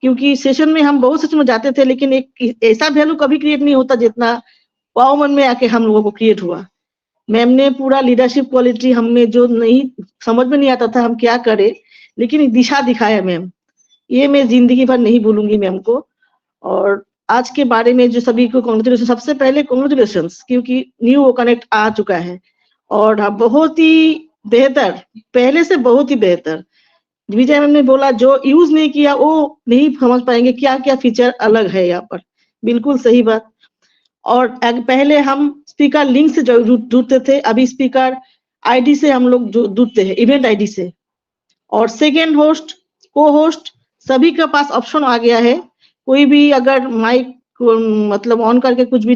क्योंकि सेशन में हम बहुत सेशन में जाते थे, लेकिन एक ऐसा वैल्यू कभी क्रिएट नहीं होता जितना वाव मन में आके हम लोगों को क्रिएट हुआ। मैम ने पूरा लीडरशिप क्वालिटी हमें जो नहीं समझ में नहीं आता था हम क्या करें, लेकिन एक दिशा दिखाया मैम, ये मैं जिंदगी भर नहीं भूलूंगी मैम को। और आज के बारे में जो सभी को कॉन्ग्रेचुलेशन, सबसे पहले कॉन्ग्रेचुलेशन, क्योंकि न्यू वो कनेक्ट आ चुका है और बहुत ही बेहतर, पहले से बहुत ही बेहतर। विजय मैम ने बोला जो यूज नहीं किया वो नहीं समझ पाएंगे क्या क्या फीचर अलग है यहाँ पर, बिल्कुल सही बात। और पहले हम स्पीकर लिंक से जुड़ते थे, अभी स्पीकर आईडी से हम लोग जुड़ते हैं, इवेंट आईडी से। और सेकेंड होस्ट, को होस्ट, सभी के पास ऑप्शन आ गया है। कोई भी अगर माइक मतलब ऑन करके कुछ भी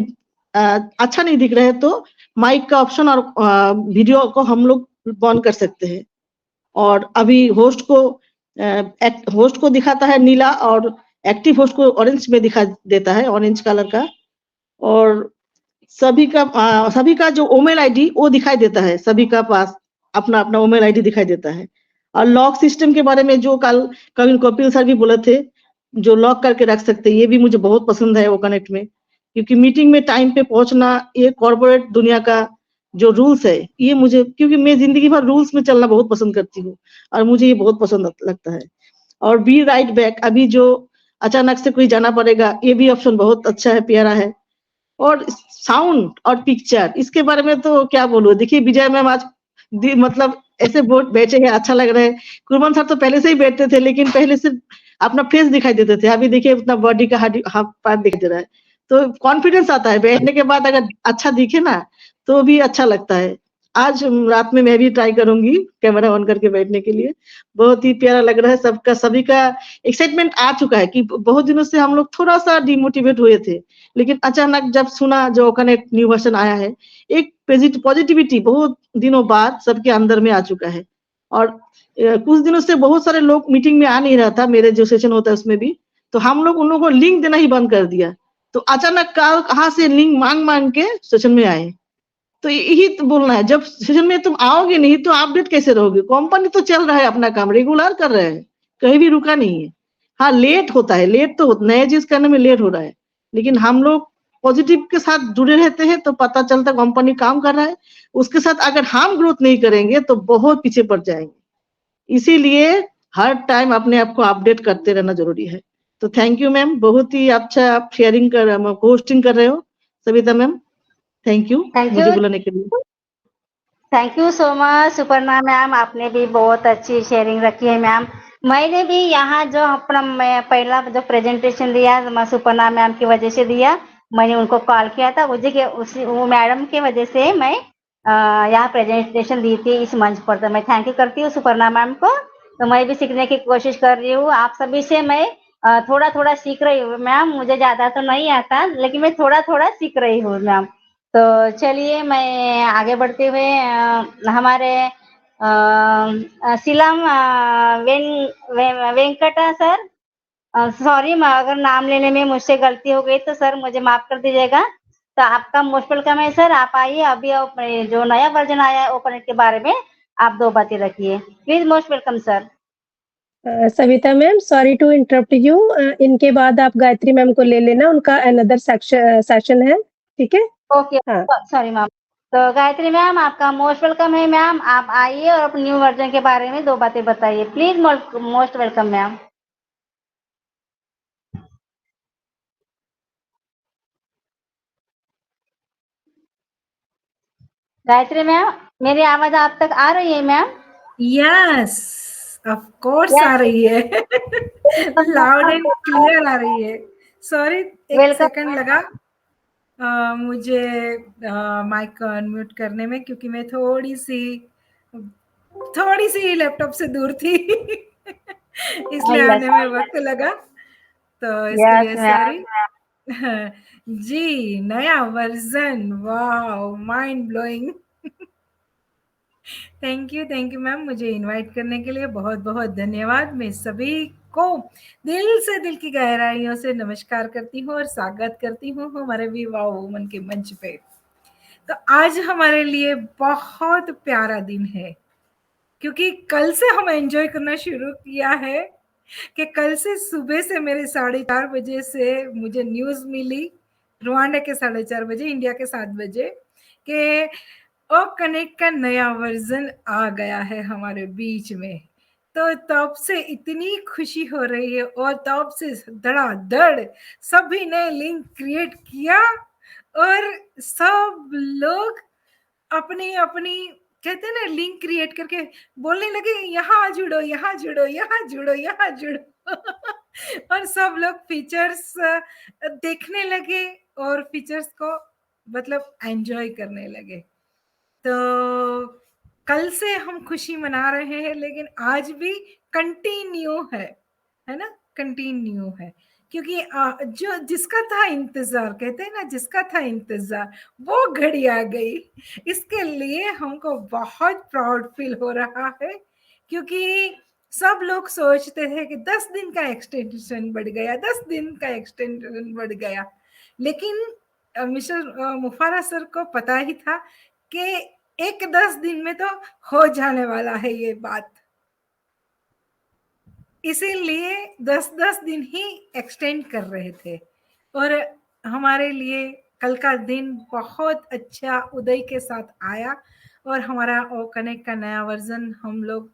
अच्छा नहीं दिख रहा है तो माइक का ऑप्शन और वीडियो को हम लोग बंद कर सकते हैं। और अभी होस्ट को दिखाता है नीला, और एक्टिव होस्ट को ऑरेंज में दिखा देता है, ऑरेंज कलर का। और सभी का जो ओमेल आईडी वो दिखाई देता है, सभी का पास अपना अपना ओमेल आईडी दिखाई देता है। और लॉक सिस्टम के बारे में जो कल कपिल सर भी बोले थे, जो लॉक करके रख सकते हैं, ये भी मुझे बहुत पसंद है वो कनेक्ट में। क्योंकि मीटिंग में टाइम पे पहुंचना, ये कॉर्पोरेट दुनिया का जो रूल्स है, ये मुझे, क्योंकि मैं जिंदगी भर रूल्स में चलना बहुत पसंद करती हूँ और मुझे ये बहुत पसंद लगता है। और बी राइट बैक, अभी जो अचानक से कोई जाना पड़ेगा, ये भी ऑप्शन बहुत अच्छा है, प्यारा है। और साउंड और पिक्चर, इसके बारे में तो क्या बोलूं। देखिए विजय मैम आज मतलब ऐसे बैठे हैं, अच्छा लग रहा है। कुरबान साहब तो पहले से ही बैठते थे, लेकिन पहले सिर्फ अपना फेस दिखाई देते थे, अभी देखिए उतना बॉडी का हाफ पार्ट दिखाई दे रहा है, तो कॉन्फिडेंस आता है बैठने के बाद। अगर अच्छा दिखे ना तो भी अच्छा लगता है। आज रात में मैं भी ट्राई करूंगी कैमरा ऑन करके बैठने के लिए। बहुत ही प्यारा लग रहा है, सबका सभी का एक्साइटमेंट आ चुका है कि बहुत दिनों से हम लोग थोड़ा सा डिमोटिवेट हुए थे, लेकिन अचानक जब सुना जो कनेक्ट न्यू वर्जन आया है, एक पॉजिटिविटी बहुत दिनों बाद सबके अंदर में आ चुका है। और कुछ दिनों से बहुत सारे लोग मीटिंग में आ नहीं रहा था, मेरे जो सेशन होता है उसमें भी, तो हम लोग उन लोगों को लिंक देना ही बंद कर दिया। तो अचानक कहाँ से लिंक मांग मांग के सेशन में आए। तो यही तो बोलना है, जब सेशन में तुम आओगे नहीं तो अपडेट कैसे रहोगे। कंपनी तो चल रहा है, अपना काम रेगुलर कर रहे हैं, कहीं भी रुका नहीं है। हाँ लेट होता है, लेट तो नए चीज करने में लेट हो रहा है, लेकिन हम लोग पॉजिटिव के साथ जुड़े रहते हैं तो पता चलता कंपनी काम कर रहा है। उसके साथ अगर हम ग्रोथ नहीं करेंगे तो बहुत पीछे पड़ जाएंगे। इसीलिए हर टाइम अपने आप को अपडेट करते रहना जरूरी है। तो थैंक यू मैम, बहुत ही अच्छा आप शेयरिंग कर होस्टिंग कर रहे हो Savita ma'am. Thank you thank मुझे यू। बुलाने के लिए। Thank you so much Suparna ma'am, आपने भी बहुत अच्छी शेयरिंग रखी है मैम। मैंने भी यहाँ जो अपना मैं पहला जो प्रेजेंटेशन दिया मैं सुपर्णा मैम की वजह से दिया। मैंने उनको कॉल किया था, वो मैडम की वजह से मैं यहाँ प्रेजेंटेशन दी थी इस मंच पर। तो मैं थैंक यू करती हूँ सुपर्णा मैम को। तो मैं भी सीखने की कोशिश कर रही हूँ आप सभी से। मैं थोड़ा थोड़ा सीख रही हूँ मैम, मुझे ज्यादा तो नहीं आता लेकिन मैं थोड़ा थोड़ा सीख रही हूँ मैम। तो चलिए मैं आगे बढ़ते हुए हमारे सीलम वेंकटा सर, सॉरी अगर नाम लेने में मुझसे गलती हो गई तो सर मुझे माफ कर दीजिएगा। तो आपका मोस्ट वेलकम है सर, आप आइए। अभी जो नया वर्जन आया है ओपन के बारे में आप दो बातें रखिए, please. Most welcome sir. Savita ma'am, sorry to interrupt you. इनके बाद आप गायत्री मैम को ले लेना, उनका अनदर सेशन है, ठीक है? ओके हाँ। Sorry ma'am. तो गायत्री मैम आपका मोस्ट वेलकम है मैम, आप आइए और अपने न्यू वर्जन के बारे में दो बातें बताइए please. Most welcome ma'am. Gayatri ma'am मेरी आवाज आप तक आ रही है मैम? यस ऑफ कोर्स आ रही है। लाउड एंड क्लियर आ रही है। सॉरी एक वेलकम। सेकंड लगा। मुझे माइक अनम्यूट करने में, क्योंकि मैं थोड़ी सी लैपटॉप से दूर थी इसलिए यस आने में वक्त लगा, तो इसके यस लिए मैम। सॉरी। जी, नया version, wow, mind blowing. Thank you ma'am, मुझे इनवाइट करने के लिए बहुत बहुत धन्यवाद। मैं सभी को दिल से, दिल की गहराइयों से नमस्कार करती हूँ और स्वागत करती हूँ हमारे विवाह वुमन के मंच पे। तो आज हमारे लिए बहुत प्यारा दिन है, क्योंकि कल से हम एंजॉय करना शुरू किया है कि कल से सुबह से मेरे 4:30 बजे से मुझे न्यूज़ मिली, रुवांडा के 4:30 बजे, इंडिया के 7 बजे, कि ओ कनेक्ट का नया वर्जन आ गया है हमारे बीच में। तो तब से इतनी खुशी हो रही है और तब से धड़ाधड़ सभी ने लिंक क्रिएट किया और सब लोग अपनी अपनी, कहते हैं ना, लिंक क्रिएट करके बोलने लगे, यहाँ जुड़ो, यहाँ जुड़ो, यहाँ जुड़ो, यहाँ जुड़ो और सब लोग फीचर्स देखने लगे और फीचर्स को मतलब एंजॉय करने लगे। तो कल से हम खुशी मना रहे हैं, लेकिन आज भी कंटिन्यू है ना, कंटिन्यू है, क्योंकि जो जिसका था इंतजार, कहते हैं ना, जिसका था इंतजार वो घड़ी आ गई। इसके लिए हमको बहुत प्राउड फील हो रहा है, क्योंकि सब लोग सोचते थे कि 10 दिन का एक्सटेंशन बढ़ गया, 10 दिन का एक्सटेंशन बढ़ गया, लेकिन मिस्टर मुफारा सर को पता ही था कि एक 10 दिन में तो हो जाने वाला है ये बात, इसीलिए 10-10 दिन ही एक्सटेंड कर रहे थे। और हमारे लिए कल का दिन बहुत अच्छा उदय के साथ आया और हमारा ओ कनेक्ट का नया वर्जन हम लोग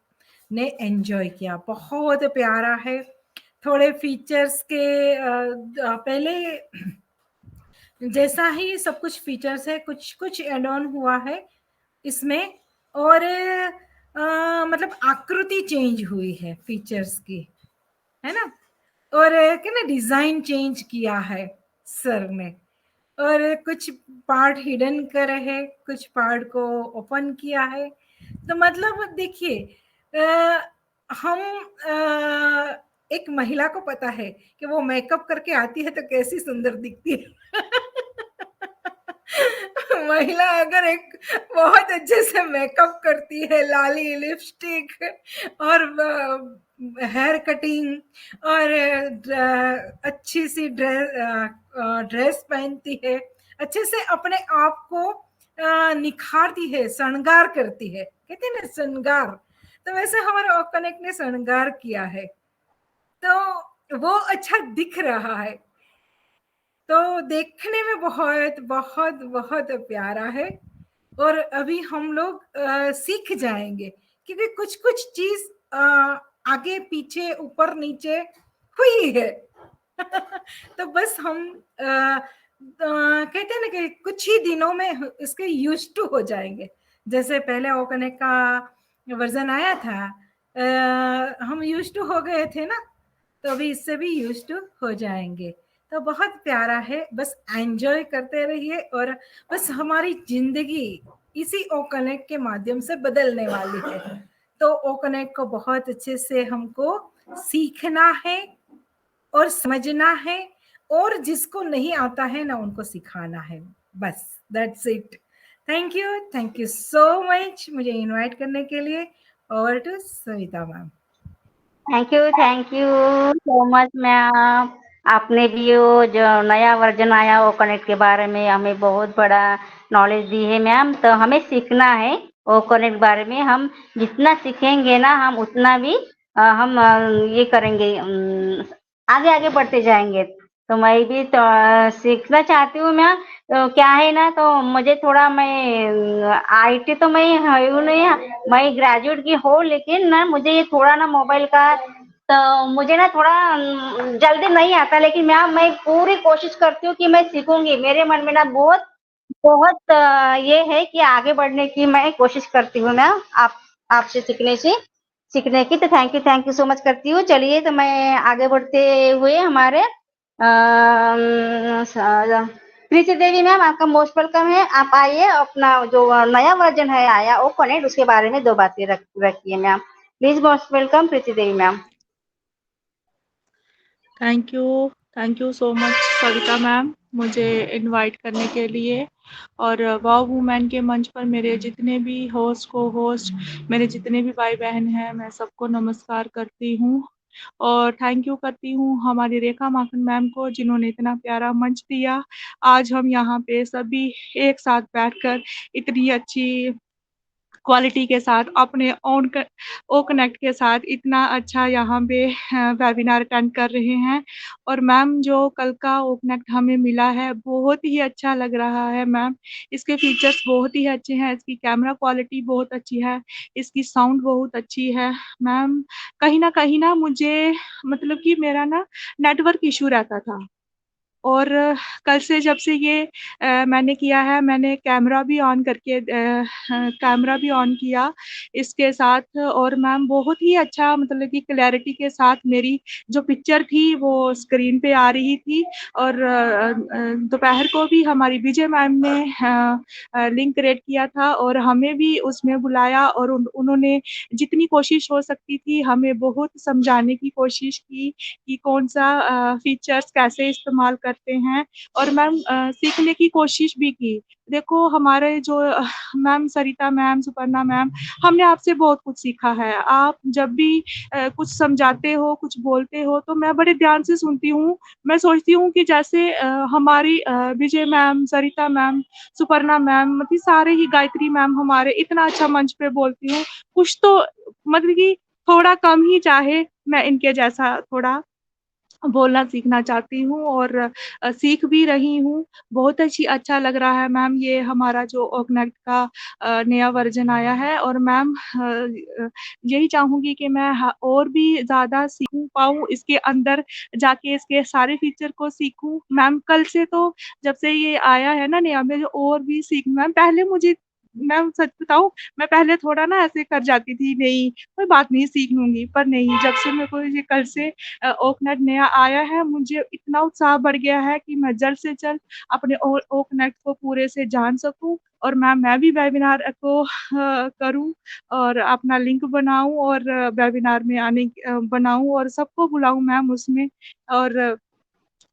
ने एंजॉय किया, बहुत प्यारा है। थोड़े फीचर्स के पहले जैसा ही सब कुछ फीचर्स है, कुछ कुछ एड ऑन हुआ है इसमें, और मतलब आकृति चेंज हुई है फीचर्स की, है ना, और क्या ना, डिजाइन चेंज किया है सर ने, और कुछ पार्ट हिडन करे है, कुछ पार्ट को ओपन किया है। तो मतलब देखिए, हम एक महिला को पता है कि वो मेकअप करके आती है तो कैसी सुंदर दिखती है महिला अगर एक बहुत अच्छे से मेकअप करती है, लाली, लिपस्टिक और हेयर कटिंग और अच्छी सी ड्रेस पहनती है, अच्छे से अपने आप को निखारती है, श्रृंगार करती है, कहते हैं ना श्रृंगार, तो वैसे हमारे कनेक्ट ने श्रृंगार किया है, तो वो अच्छा दिख रहा है, तो देखने में बहुत बहुत बहुत प्यारा है। और अभी हम लोग सीख जाएंगे, क्योंकि कुछ कुछ चीज आगे पीछे ऊपर नीचे हुई है तो बस हम कहते हैं ना कि कुछ ही दिनों में इसके यूज टू हो जाएंगे। जैसे पहले ओ कनेक्ट का वर्जन आया था, हम यूज टू हो गए थे ना, तो अभी इससे भी यूज टू हो जाएंगे। तो बहुत प्यारा है, बस एंजॉय करते रहिए और बस हमारी जिंदगी इसी ओ कनेक्ट के माध्यम से बदलने वाली है। तो ओ कनेक्ट को बहुत अच्छे से हमको सीखना है और समझना है, और जिसको नहीं आता है ना उनको सिखाना है, बस that's it. Thank you so much मुझे इनवाइट करने के लिए। Over to Savita ma'am. Thank you so much ma'am. आपने भी वो जो नया वर्जन आया वो कनेक्ट के बारे में हमें बहुत बड़ा नॉलेज दी है मैम। तो हमें सीखना है वो कनेक्ट बारे में, हम जितना सीखेंगे ना हम उतना भी हम ये करेंगे, आगे आगे बढ़ते जाएंगे। तो मैं भी तो सीखना चाहती हूँ मैम। तो क्या है ना, तो मुझे थोड़ा, मैं आईटी तो मैं हूँ नहीं, मैं ग्रेजुएट की हूँ, लेकिन ना मुझे ये थोड़ा ना मोबाइल का, तो मुझे ना थोड़ा जल्दी नहीं आता, लेकिन मैं पूरी कोशिश करती हूँ कि मैं सीखूंगी। मेरे मन में ना बहुत बहुत ये है कि आगे बढ़ने की मैं कोशिश करती हूँ मैम, आपसे सीखने की। तो थैंक यू सो मच करती हूँ। चलिए, तो मैं आगे बढ़ते हुए हमारे प्रीति देवी मैम आपका मोस्ट वेलकम है। आप आइए, अपना जो नया वर्जन है आया ओ कनेक्ट, उसके बारे में 2 बातें रखिए ma'am. Please most welcome Preeti Devi ma'am. Thank you so much Savita ma'am मुझे इनवाइट करने के लिए। और वाव वुमेन के मंच पर मेरे जितने भी होस्ट को होस्ट, मेरे जितने भी भाई बहन हैं, मैं सबको नमस्कार करती हूँ और थैंक यू करती हूँ हमारी रेखा माखन मैम को, जिन्होंने इतना प्यारा मंच दिया। आज हम यहाँ पे सभी एक साथ बैठकर इतनी अच्छी क्वालिटी के साथ अपने ओ कनेक्ट के साथ इतना अच्छा यहाँ पे वेबिनार अटेंड कर रहे हैं। और मैम जो कल का ओ कनेक्ट हमें मिला है बहुत ही अच्छा लग रहा है मैम। इसके फीचर्स बहुत ही अच्छे हैं, इसकी कैमरा क्वालिटी बहुत अच्छी है, इसकी साउंड बहुत अच्छी है मैम। कहीं न मुझे मतलब कि मेरा ना नेटवर्क इश्यू रहता था और कल से जब से ये मैंने किया है, मैंने कैमरा भी ऑन करके कैमरा भी ऑन किया इसके साथ और मैम बहुत ही अच्छा मतलब कि क्लैरिटी के साथ मेरी जो पिक्चर थी वो स्क्रीन पे आ रही थी। और दोपहर को भी हमारी विजय मैम ने लिंक क्रिएट किया था और हमें भी उसमें बुलाया और उन्होंने जितनी कोशिश हो सकती थी हमें बहुत समझाने की कोशिश की कि कौन-सा फीचर्स कैसे इस्तेमाल करते हैं और मैम सीखने की कोशिश भी की। देखो हमारे जो मैम सरिता मैम, सुपर्णा मैम, हमने आपसे बहुत कुछ सीखा है। आप जब भी कुछ समझाते हो, कुछ बोलते हो तो मैं बड़े ध्यान से सुनती हूँ। मैं सोचती हूँ कि जैसे हमारी विजय मैम, सरिता मैम, सुपर्णा मैम मतलब सारे ही गायत्री मैम हमारे इतना अच्छा मंच पे बोलती हूँ। कुछ तो मतलब कि थोड़ा कम ही चाहे मैं इनके जैसा थोड़ा बोलना सीखना चाहती हूँ और सीख भी रही हूँ। बहुत अच्छा लग रहा है मैम ये हमारा जो ओ कनेक्ट का नया वर्ज़न आया है और मैम यही चाहूँगी कि मैं और भी ज़्यादा सीख पाऊँ, इसके अंदर जाके इसके सारे फीचर को सीखूँ। मैम कल से तो जब से ये आया है ना नया, मुझे और भी मैम पहले मुझे मैं सच बताऊँ, मैं पहले थोड़ा ना ऐसे कर जाती थी, नहीं कोई बात नहीं सीख लूँगी, पर नहीं जब से मेरे को ये कल से ओकनेट नया आया है, मुझे इतना उत्साह बढ़ गया है कि मैं जल्द से जल्द अपने ओकनेट को पूरे से जान सकूँ और मैं भी वेबिनार को करूँ और अपना लिंक बनाऊँ और वेबिनार में बनाऊँ और सबको बुलाऊँ मैम उसमें और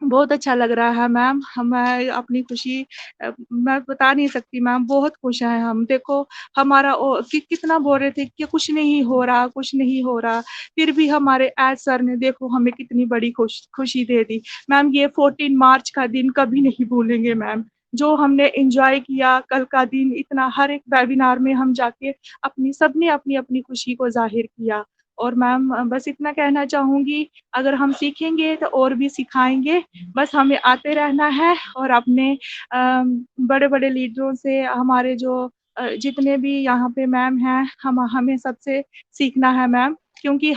बहुत अच्छा लग रहा है मैम। मैं अपनी खुशी मैं बता नहीं सकती मैम, बहुत खुश हैं हम। देखो हमारा कितना बोल रहे थे कि कुछ नहीं हो रहा, कुछ नहीं हो रहा, फिर भी हमारे एज सर ने देखो हमें कितनी बड़ी खुशी दे दी। मैम ये 14 मार्च का दिन कभी नहीं भूलेंगे मैम। जो हमने एन्जॉय किया कल का दिन इतना हर एक वेबिनार में हम जाके सबने अपनी-अपनी खुशी को ज़ाहिर किया। और मैम बस इतना कहना चाहूँगी अगर हम सीखेंगे तो और भी सिखाएँगे। बस हमें आते रहना है और अपने बड़े-बड़े लीडरों से हमारे जो जितने भी यहाँ पे मैम हैं, हमें सबसे सीखना है मैम, क्योंकि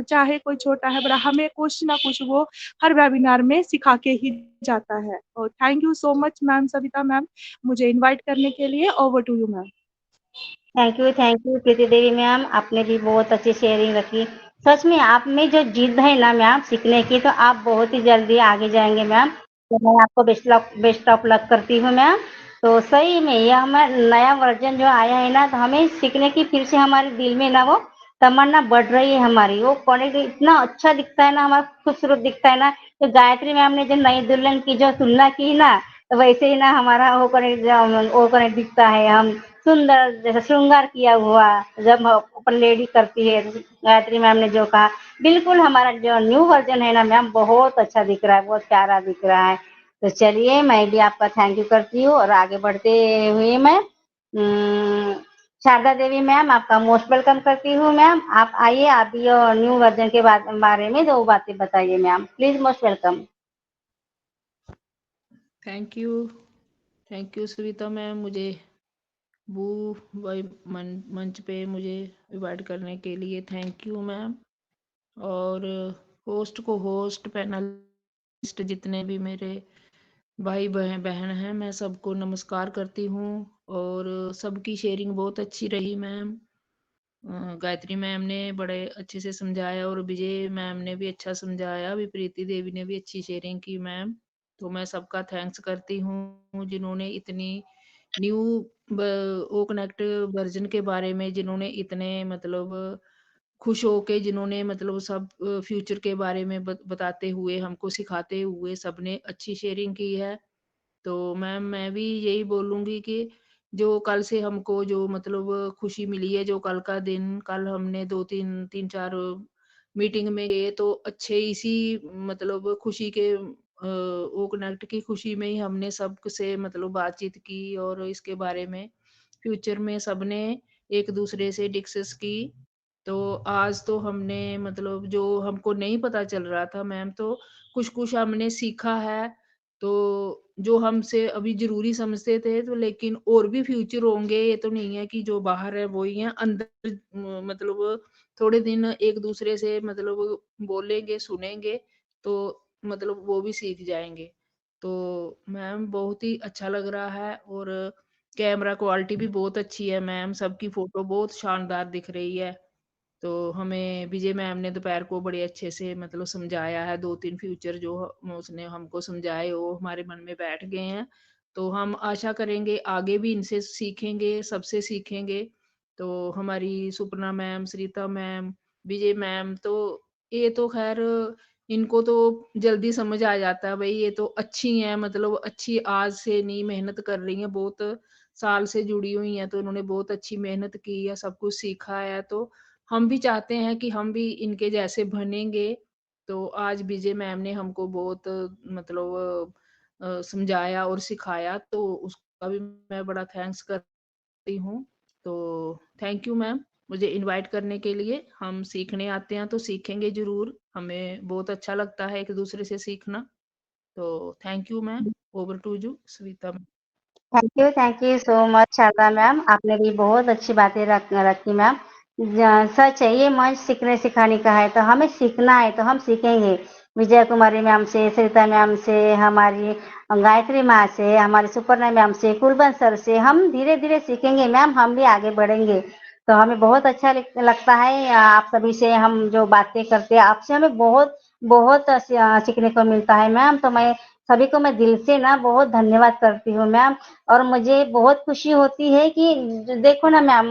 चाहे कोई छोटा है, बड़ा, हमें कुछ ना कुछ वो हर वेबिनार में सिखा के ही जाता है। और thank you so much ma'am Savita ma'am, मुझे इनवाइट करने के लिए। Over to you ma'am. Thank you Preeti Devi ma'am, आपने भी बहुत अच्छी शेयरिंग रखी। सच में आप में जो जिद है ना मैम सीखने की, तो आप बहुत ही जल्दी आगे जाएंगे मैम। तो मैं आपको बेस्ट ऑफ लक करती हूँ मैम। तो सही में यह हमारा नया वर्जन जो आया है ना, तो हमें सीखने की फिर से हमारे दिल में ना वो तमन्ना बढ़ रही है हमारी। वो क्वालिटी इतना अच्छा दिखता है ना, हमारा खूबसूरत दिखता है ना। तो गायत्री मैम ने जो नई दुल्हन की जो तुलना की ना, तो वैसे ही ना हमारा वो कनेक्ट दिखता है। हम सुंदर जैसे श्रृंगार किया हुआ जब अपन लेडी करती है, गायत्री मैम ने जो कहा, बिल्कुल हमारा जो न्यू वर्जन है ना मैम बहुत अच्छा दिख रहा है, बहुत प्यारा दिख रहा है। तो चलिए मैं भी आपका थैंक यू करती हूँ और आगे बढ़ते हुए मैं शारदा देवी मैम आपका मोस्ट वेलकम करती हूँ मैम। आप आइए, आप भी न्यू वर्जन के बारे में 2 बातें बताइए ma'am, please most welcome. Thank you Savita ma'am, मुझे वो भाई मंच पे मुझे इनवाइट करने के लिए थैंक यू मैम। और होस्ट को होस्ट, पैनलिस्ट, जितने भी मेरे भाई बहन हैं, मैं सबको नमस्कार करती हूँ और सबकी शेयरिंग बहुत अच्छी रही मैम। गायत्री मैम ने बड़े अच्छे से समझाया और विजय मैम ने भी अच्छा समझाया, भी प्रीति देवी ने भी अच्छी शेयरिंग की मैम। तो मैं सबका थैंक्स करती हूँ जिन्होंने इतनी न्यू ओ कनेक्ट वर्जन के बारे में जिन्होंने इतने मतलब खुश होके जिन्होंने मतलब सब फ्यूचर के बारे में बताते हुए हमको सिखाते हुए सबने अच्छी शेयरिंग की है। तो मैम मैं भी यही बोलूँगी कि जो कल से हमको जो मतलब खुशी मिली है, जो कल का दिन कल हमने 2-3 3-4 मीटिंग में गए तो अच्छे इसी मतलब खुशी के वो कनेक्ट की खुशी में ही हमने सबसे मतलब बातचीत की और इसके बारे में फ्यूचर में सबने एक-दूसरे से डिस्कस की। तो आज तो हमने मतलब जो हमको नहीं पता चल रहा था मैम तो कुछ-कुछ हमने सीखा है। तो जो हमसे अभी ज़रूरी समझते थे तो लेकिन और भी फ्यूचर होंगे, ये तो नहीं है कि जो बाहर है वो ही है। अंदर मतलब थोड़े दिन एक-दूसरे से मतलब बोलेंगे, सुनेंगे तो मतलब वो भी सीख जाएँगे। तो मैम बहुत ही अच्छा लग रहा है और कैमरा क्वालिटी भी बहुत अच्छी है मैम, सबकी फ़ोटो बहुत शानदार दिख रही है। तो हमें विजय मैम ने दोपहर को बड़े अच्छे से मतलब समझाया है 2-3 फ्यूचर जो उसने हमको समझाए वो हमारे मन में बैठ गए हैं। तो हम आशा करेंगे आगे भी इनसे सीखेंगे, सबसे सीखेंगे। तो हमारी सुपना मैम, सरिता मैम, विजय मैम तो ये तो ख़ैर इनको तो जल्दी समझ आ जाता है भई ये तो अच्छी हैं मतलब अच्छी आज से नहीं मेहनत कर रही हैं, बहुत साल से जुड़ी हुई हैं, तो उन्होंने बहुत अच्छी मेहनत की है, सब कुछ सीखा है तो हम भी चाहते हैं कि हम भी इनके जैसे बनेंगे। तो आज विजय मैम ने हमको बहुत मतलब समझाया और सिखाया तो उसका भी मैं बड़ा थैंक्स करती हूँ। तो थैंक यू मैम, मुझे इनवाइट करने के लिए। हम सीखने आते हैं तो सीखेंगे ज़रूर, हमें बहुत अच्छा लगता है एक-दूसरे से सीखना। तो thank you ma'am, over to you Savita ma'am. Thank you so much Sharda ma'am. आपने भी बहुत अच्छी बातें रखी मैम। सच है, ये मंच सीखने सिखाने का है, तो हमें सीखना है तो हम सीखेंगे। विजय कुमारी मैम से, सरिता मैम से, हमारी गायत्री माँ से, हमारे सुपर्णा मैम से, कुलवंत सर से हम धीरे धीरे सीखेंगे मैम, हम भी आगे बढ़ेंगे। तो हमें बहुत अच्छा लगता है आप सभी से हम जो बातें करते हैं आपसे हमें बहुत बहुत सीखने को मिलता है मैम। तो मैं सभी को मैं दिल से ना बहुत धन्यवाद करती हूँ मैम। और मुझे बहुत खुशी होती है कि देखो ना मैम,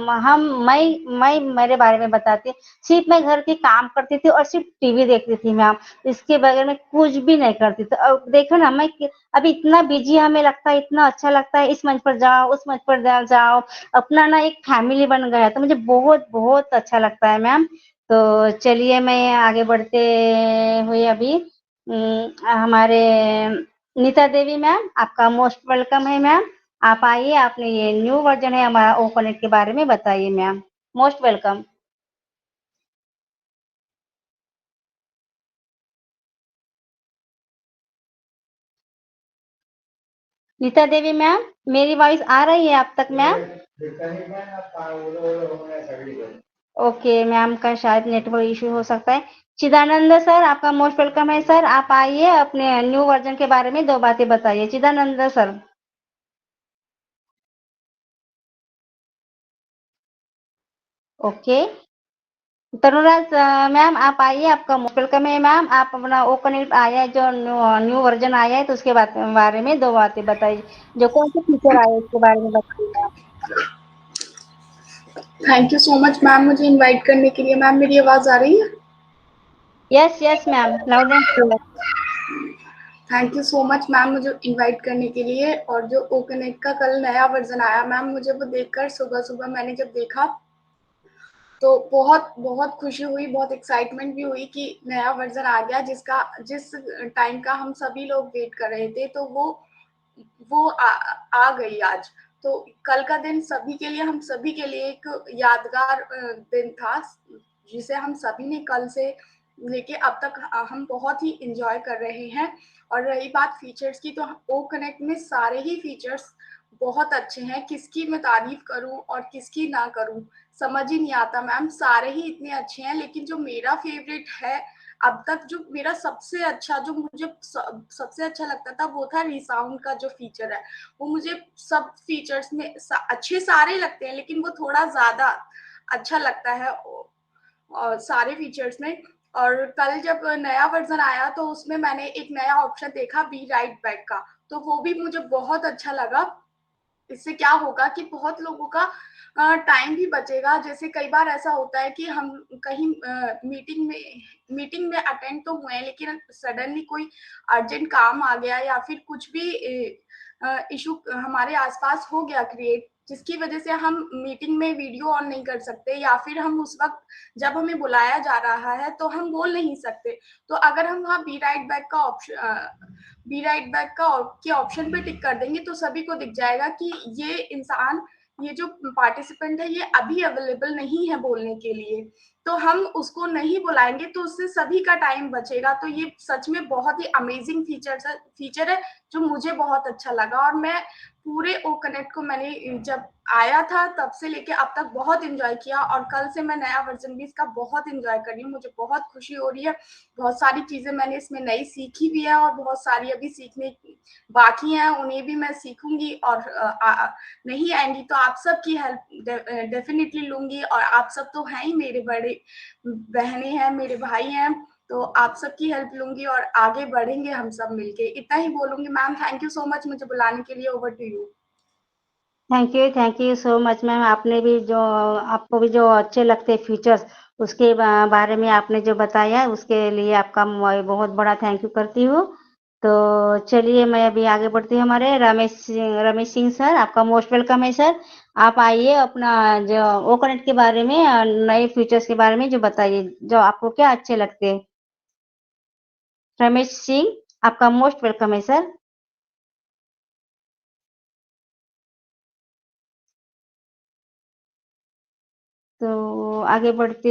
मैं मेरे बारे में बताती हूँ। सिर्फ मैं घर के काम करती थी और सिर्फ टीवी देखती थी मैम, इसके बगैर मैं कुछ भी नहीं करती थी। अब देखो ना मैं अभी इतना बिजी हमें लगता है, इतना अच्छा लगता है, इस मंच पर जाओ, उस मंच पर जाओ, अपना ना एक फैमिली बन गया है, तो मुझे बहुत बहुत अच्छा लगता है मैम। तो चलिए मैं आगे बढ़ते हुए अभी हमारे नीता देवी मैम, आपका मोस्ट वेलकम है मैम। आप आइए, आपने ये न्यू वर्जन है हमारा ओपनेट के बारे में बताइए ma'am. Most welcome. Nita Devi ma'am, मेरी वॉइस आ रही है आप तक मैम? ओके मैम का शायद नेटवर्क इशू हो सकता है। चिदानंद सर, आपका मोस्ट वेलकम है सर। आप आइए, अपने न्यू वर्जन के बारे में दो बातें बताइए चिदानंद सर। ओके। तरुणराज मैम, आप आइए, आपका मोस्ट वेलकम है मैम। आप अपना ओपन आया है जो न्यू वर्जन आया है तो उसके बारे में दो बातें बताइए, जो कौन से फीचर आए उसके बारे में बताइए ma'am. Thank you so much ma'am मुझे इनवाइट करने के लिए। मैम मेरी आवाज़ आ रही है? Yes yes ma'am, loud and clear. Thank you so much ma'am मुझे इनवाइट करने के लिए। और जो ओ कनेक्ट का कल नया वर्जन आया मैम, मुझे वो देखकर सुबह-सुबह मैंने जब देखा तो बहुत बहुत खुशी हुई, बहुत एक्साइटमेंट भी हुई कि नया वर्जन आ गया जिस टाइम का हम सभी लोग वेट कर रहे थे, तो वो आ गई आज। तो कल का दिन सभी के लिए, हम सभी के लिए एक यादगार दिन था, जिसे हम सभी ने कल से लेके अब तक हम बहुत ही एन्जॉय कर रहे हैं। और रही बात फीचर्स की, तो ओ कनेक्ट में सारे ही फीचर्स बहुत अच्छे हैं। किसकी मैं तारीफ़ करूँ और किसकी ना करूँ, समझ ही नहीं आता मैम। सारे ही इतने अच्छे हैं, लेकिन जो मेरा फ़ेवरेट है अब तक, जो मेरा सबसे अच्छा, जो मुझे सबसे अच्छा लगता था, वो था रिसाउंड का जो फीचर है। वो मुझे सब फीचर्स में अच्छे सारे लगते हैं, लेकिन वो थोड़ा ज़्यादा अच्छा लगता है और सारे फीचर्स में। और कल जब नया वर्जन आया तो उसमें मैंने एक नया ऑप्शन देखा बी राइट बैक का, तो वो भी मुझे बहुत अच्छा लगा। इससे क्या होगा कि बहुत लोगों का टाइम भी बचेगा। जैसे कई बार ऐसा होता है कि हम कहीं मीटिंग में अटेंड तो हुए, लेकिन सडनली कोई अर्जेंट काम आ गया या फिर कुछ भी इशू हमारे आसपास हो गया क्रिएट, जिसकी वजह से हम मीटिंग में वीडियो ऑन नहीं कर सकते, या फिर हम उस वक्त जब हमें बुलाया जा रहा है तो हम बोल नहीं सकते। तो अगर हम वहाँ बी राइट बैक के ऑप्शन पे टिक कर देंगे तो सभी को दिख जाएगा कि ये जो पार्टिसिपेंट है ये अभी अवेलेबल नहीं है बोलने के लिए, तो हम उसको नहीं बुलाएंगे, तो उससे सभी का टाइम बचेगा। तो ये सच में बहुत ही अमेजिंग फीचर है जो मुझे बहुत अच्छा लगा। और मैं पूरे ओ कनेक्ट को मैंने जब आया था तब से लेके अब तक बहुत एंजॉय किया, और कल से मैं नया वर्जन भी इसका बहुत एंजॉय कर रही हूँ। मुझे बहुत खुशी हो रही है, बहुत सारी चीजें मैंने इसमें नई सीखी भी है और बहुत सारी अभी सीखने बाकी हैं, उन्हें भी मैं सीखूंगी। और नहीं आएंगी तो आप सबकी हेल्प डेफिनेटली लूंगी, और आप सब तो हैं ही मेरे बड़े बहनें हैं, मेरे भाई हैं, तो आप सबकी हेल्प लूंगी और आगे बढ़ेंगे हम सब मिलके। इतना ही बोलूंगी। Ma'am thank you so much मुझे बुलाने के लिए। Over to you. Thank you so much ma'am. आपने भी जो आपको भी जो अच्छे लगते फीचर्स उसके बारे में आपने जो बताया उसके लिए आपका मैं बहुत बड़ा थैंक यू करती हूँ। तो चलिए मैं अभी आगे बढ़ती हूँ। हमारे रमेश सिंह सर, आपका मोस्ट वेलकम है सर। आप आइए अपना जो ओ कनेक्ट के बारे में नए फीचर्स के बारे में जो बताइए, जो आपको क्या अच्छे लगते हैं। रमेश सिंह, आपका मोस्ट वेलकम है सर। तो आगे बढ़ते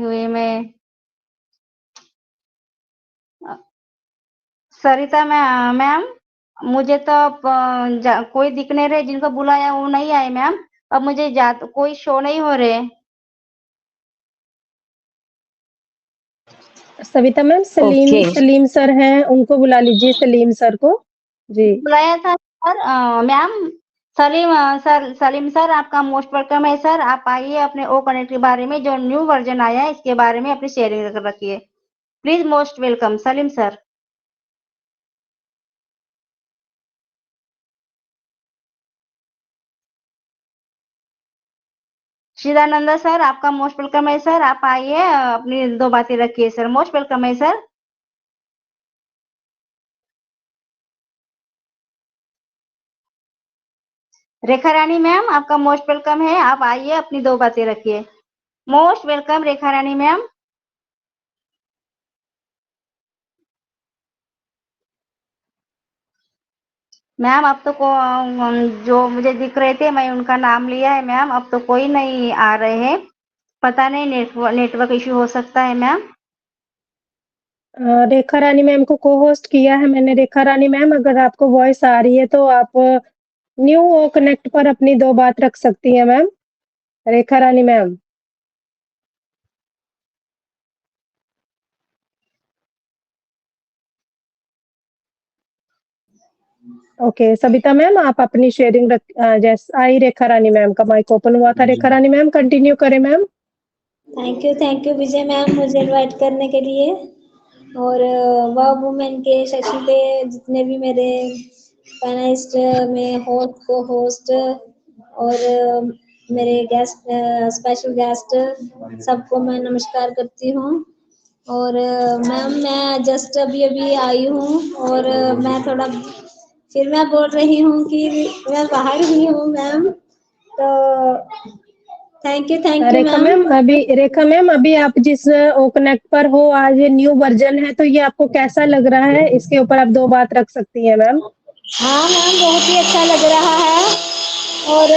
हुए मैं सरिता मैम, मुझे तो कोई दिख नहीं रहे, जिनको बुलाया वो नहीं आए मैम। अब मुझे कोई शो नहीं हो रहे। Savita ma'am, okay Salim sir हैं, उनको बुला लीजिए, सलीम सर को। जी। बुलाया था सर मैम। सलीम सर, आपका मोस्ट वेलकम है सर। आप आइए अपने ओ कनेक्ट के बारे में जो न्यू वर्जन आया है इसके बारे में अपनी शेयरिंग रखिए। Please most welcome Salim sir. Chidananda sir, आपका मोस्ट वेलकम है सर। आप आइए अपनी दो बातें रखिए सर। मोस्ट वेलकम है सर। रेखा रानी मैम, आपका मोस्ट वेलकम है। आप आइए अपनी दो बातें रखिए। Most welcome Rekha Rani ma'am. Ma'am अब तो जो मुझे दिख रहे थे मैं उनका नाम लिया है मैम, अब तो कोई नहीं आ रहे हैं। पता नहीं नेटवर्क इश्यू हो सकता है मैम। रेखा रानी मैम को को होस्ट किया है मैंने। रेखा रानी मैम, अगर आपको वॉइस आ रही है तो आप न्यू ओ कनेक्ट पर अपनी दो बात रख सकती हैं मैम। रेखा Rani ma'am. Okay Savita ma'am, आप अपनी शेयरिंग जैसे आई रेखा रानी मैम का माइक ओपन हुआ था। रेखा रानी मैम कंटिन्यू करें ma'am. Thank you Vijay ma'am मुझे इनवाइट करने के लिए। और वाह वुमेन के सेशन पे जितने भी मेरे पैनलिस्ट में होस्ट को होस्ट और मेरे गेस्ट स्पेशल गेस्ट सबको मैं नमस्कार करती हूँ। और मैम मैं जस्ट अभी अभी आई हूँ और मैं थोड़ा फिर मैं बोल रही हूँ कि मैं बाहर ही हूँ मैम। तो थैंक यू रेखा मैम अभी आप जिस ओ कनेक्ट पर हो, आज ये न्यू वर्जन है, तो ये आपको कैसा लग रहा है? इसके ऊपर आप दो बात रख सकती हैं मैम। हाँ मैम बहुत ही अच्छा लग रहा है। और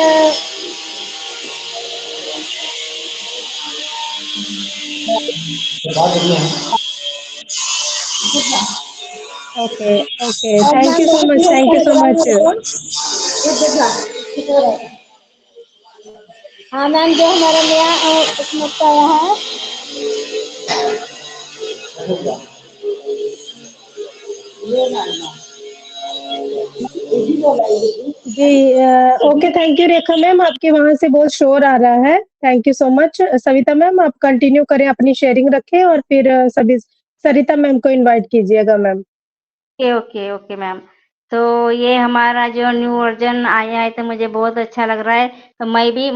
ओके ओके, और थैंक मैम यू सो बहुत मच, ही थैंक अच्छा यू लग सो रहा है मच। मेरे को। हाँ मैम जो हमारा नया उसमें आया है। जी okay, thank you Rekha ma'am, आपके वहां से बहुत शोर आ रहा है। Thank you so much. Savita ma'am आप कंटिन्यू करें, अपनी शेयरिंग रखें और फिर सभी सरिता मैम को इनवाइट कीजिएगा मैम। Okay ma'am. तो ये हमारा जो न्यू वर्जन आया है तो मुझे बहुत अच्छा लग रहा है। तो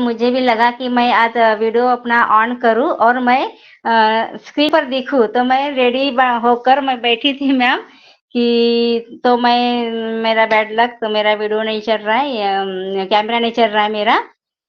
मुझे भी लगा कि मैं आज वीडियो अपना ऑन करूँ और मैं स्क्रीन पर दिखूँ। तो मैं रेडी होकर मैं बैठी थी मैम कि तो मेरा बैड लक, तो मेरा वीडियो नहीं चल रहा है, कैमरा नहीं चल रहा है मेरा,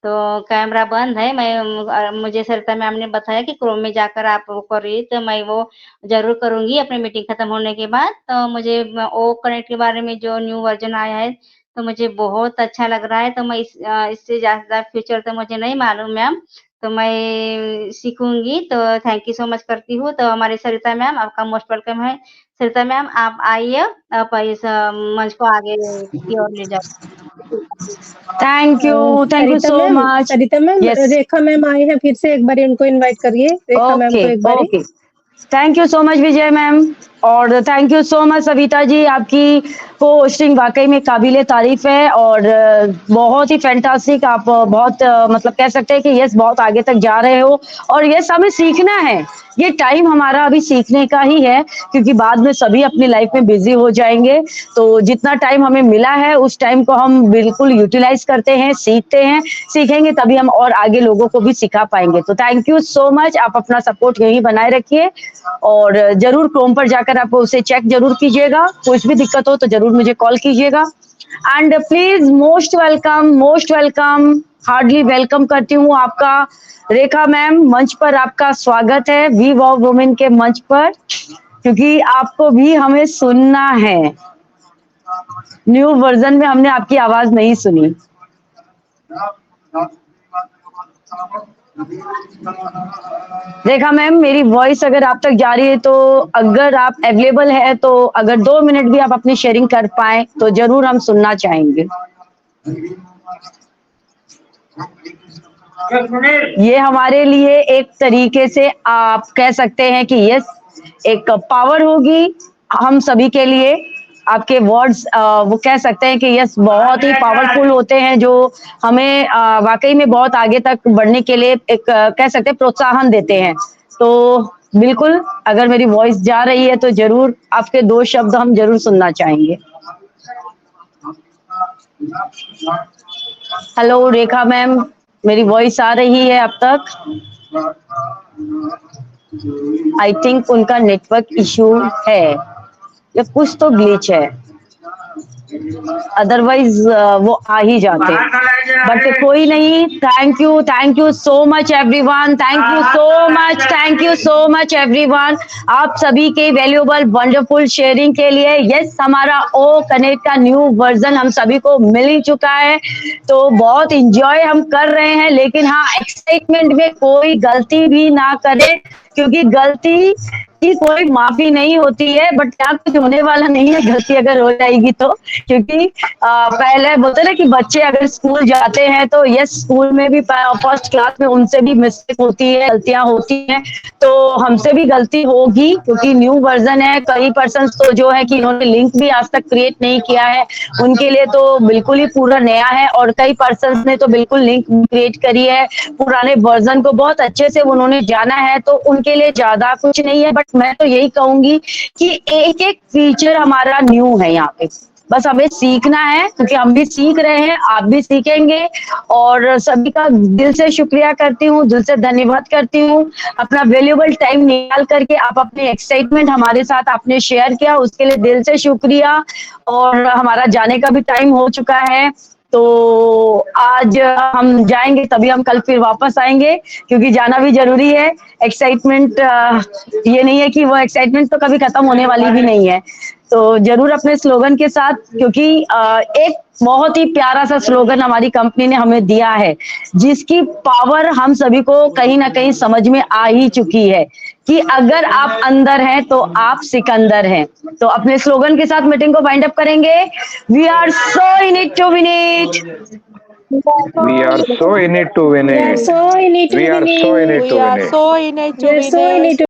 तो कैमरा बंद है। मुझे सरिता मैम ने बताया कि क्रोम में जाकर आप वो करिए, तो मैं वो ज़रूर करूँगी अपनी मीटिंग खत्म होने के बाद। तो मुझे ओ कनेक्ट के बारे में जो न्यू वर्जन आया है, तो मुझे बहुत अच्छा लग रहा है। तो मैं इससे ज़्यादा फ्यूचर तो मुझे नहीं मालूम मैम, तो मैं सीखूँगी। तो थैंक यू सो मच करती हूँ। तो हमारी सरिता मैम आपका मोस्ट वेलकम है। सरिता मैम आप आइए, आप इस मंच को आगे की ओर ले जाइए। Thank you so much. Sarita ma'am yes, Rekha ma'am आई हैं, फिर से एक बार इनको इनवाइट करिए, रेखा मैम को ओके एक बारी। Okay. Thank you so much Vijay ma'am, और thank you so much Savita ji, आपकी को होस्टिंग वाकई में काबिले तारीफ है और बहुत ही फैंटास्टिक। आप बहुत मतलब कह सकते हैं कि यस बहुत आगे तक जा रहे हो और यस हमें सीखना है। ये टाइम हमारा अभी सीखने का ही है, क्योंकि बाद में सभी अपनी लाइफ में बिजी हो जाएंगे। तो जितना टाइम हमें मिला है उस टाइम को हम बिल्कुल यूटिलाइज करते हैं, सीखते हैं, सीखेंगे तभी हम और आगे लोगों को भी सिखा पाएंगे। तो थैंक यू सो मच, आप अपना सपोर्ट यही बनाए रखिए और जरूर क्रोम पर जाकर आप उसे चेक जरूर कीजिएगा। कुछ भी दिक्कत हो तो जरूर मुझे कॉल कीजिएगा। And please most welcome, hardly welcome करती हूँ आपका रेखा मैम, मंच पर आपका स्वागत है वी वाव वुमेन के मंच पर, क्योंकि आपको भी हमें सुनना है। न्यू वर्जन में हमने आपकी आवाज नहीं सुनी। रेखा मैम मेरी वॉइस अगर आप तक जा रही है तो अगर आप अवेलेबल है तो अगर 2 मिनट भी आप अपनी शेयरिंग कर पाए तो जरूर हम सुनना चाहेंगे। ये हमारे लिए एक तरीके से आप कह सकते हैं कि यस एक पावर होगी हम सभी के लिए। आपके वर्ड्स वो कह सकते हैं कि यस बहुत ही पावरफुल होते हैं, जो हमें वाकई में बहुत आगे तक बढ़ने के लिए एक कह सकते हैं प्रोत्साहन देते हैं। तो बिल्कुल अगर मेरी वॉइस जा रही है तो जरूर आपके 2 शब्द हम जरूर सुनना चाहेंगे। हेलो रेखा मैम, मेरी वॉइस आ रही है अब तक? आई थिंक उनका नेटवर्क इशू है या कुछ तो ग्लिच है, अदरवाइज वो आ ही जाते, बट कोई नहीं। Thank you so much everyone, thank you so much everyone, आप सभी के वैल्यूएबल वंडरफुल शेयरिंग के लिए। यस हमारा ओ कनेक्ट का न्यू वर्जन हम सभी को मिल ही चुका है, तो बहुत इंजॉय हम कर रहे हैं। लेकिन हाँ एक्साइटमेंट में कोई गलती भी ना करे, क्योंकि गलती की कोई माफी नहीं होती है, बट क्या कुछ होने वाला नहीं है गलती अगर हो जाएगी तो। क्योंकि पहले बोलते ना कि बच्चे अगर स्कूल जाते हैं तो यस स्कूल में भी फर्स्ट क्लास में उनसे भी मिस्टेक होती है, गलतियां होती हैं, तो हमसे भी गलती होगी क्योंकि न्यू वर्जन है। कई पर्सन तो जो है कि इन्होंने लिंक भी आज तक क्रिएट नहीं किया है, उनके लिए तो बिल्कुल ही पूरा नया है, और कई पर्सन ने तो बिल्कुल लिंक क्रिएट करी है, पुराने वर्जन को बहुत अच्छे से उन्होंने जाना है, तो उनके लिए ज्यादा कुछ नहीं है। बट मैं तो यही कहूंगी कि एक एक फीचर हमारा न्यू है यहाँ पे, बस हमें सीखना है, क्योंकि हम भी सीख रहे हैं, आप भी सीखेंगे। और सभी का दिल से शुक्रिया करती हूँ, दिल से धन्यवाद करती हूँ। अपना वैल्यूएबल टाइम निकाल करके आप अपने एक्साइटमेंट हमारे साथ आपने शेयर किया, उसके लिए दिल से शुक्रिया। और हमारा जाने का भी टाइम हो चुका है, तो आज हम जाएंगे तभी हम कल फिर वापस आएंगे, क्योंकि जाना भी जरूरी है। एक्साइटमेंट ये नहीं है कि वो एक्साइटमेंट तो कभी खत्म होने वाली भी नहीं है, तो जरूर अपने स्लोगन के साथ, क्योंकि एक बहुत ही प्यारा सा स्लोगन हमारी कंपनी ने हमें दिया है, जिसकी पावर हम सभी को कहीं ना कहीं समझ में आ ही चुकी है कि अगर आप अंदर हैं तो आप सिकंदर हैं। तो अपने स्लोगन के साथ मीटिंग को वाइंड अप करेंगे। We are so in it to win it, We are so in it to win We are it. so in it to We are winning. so in it We to are win it. so in it to We are win so in it. it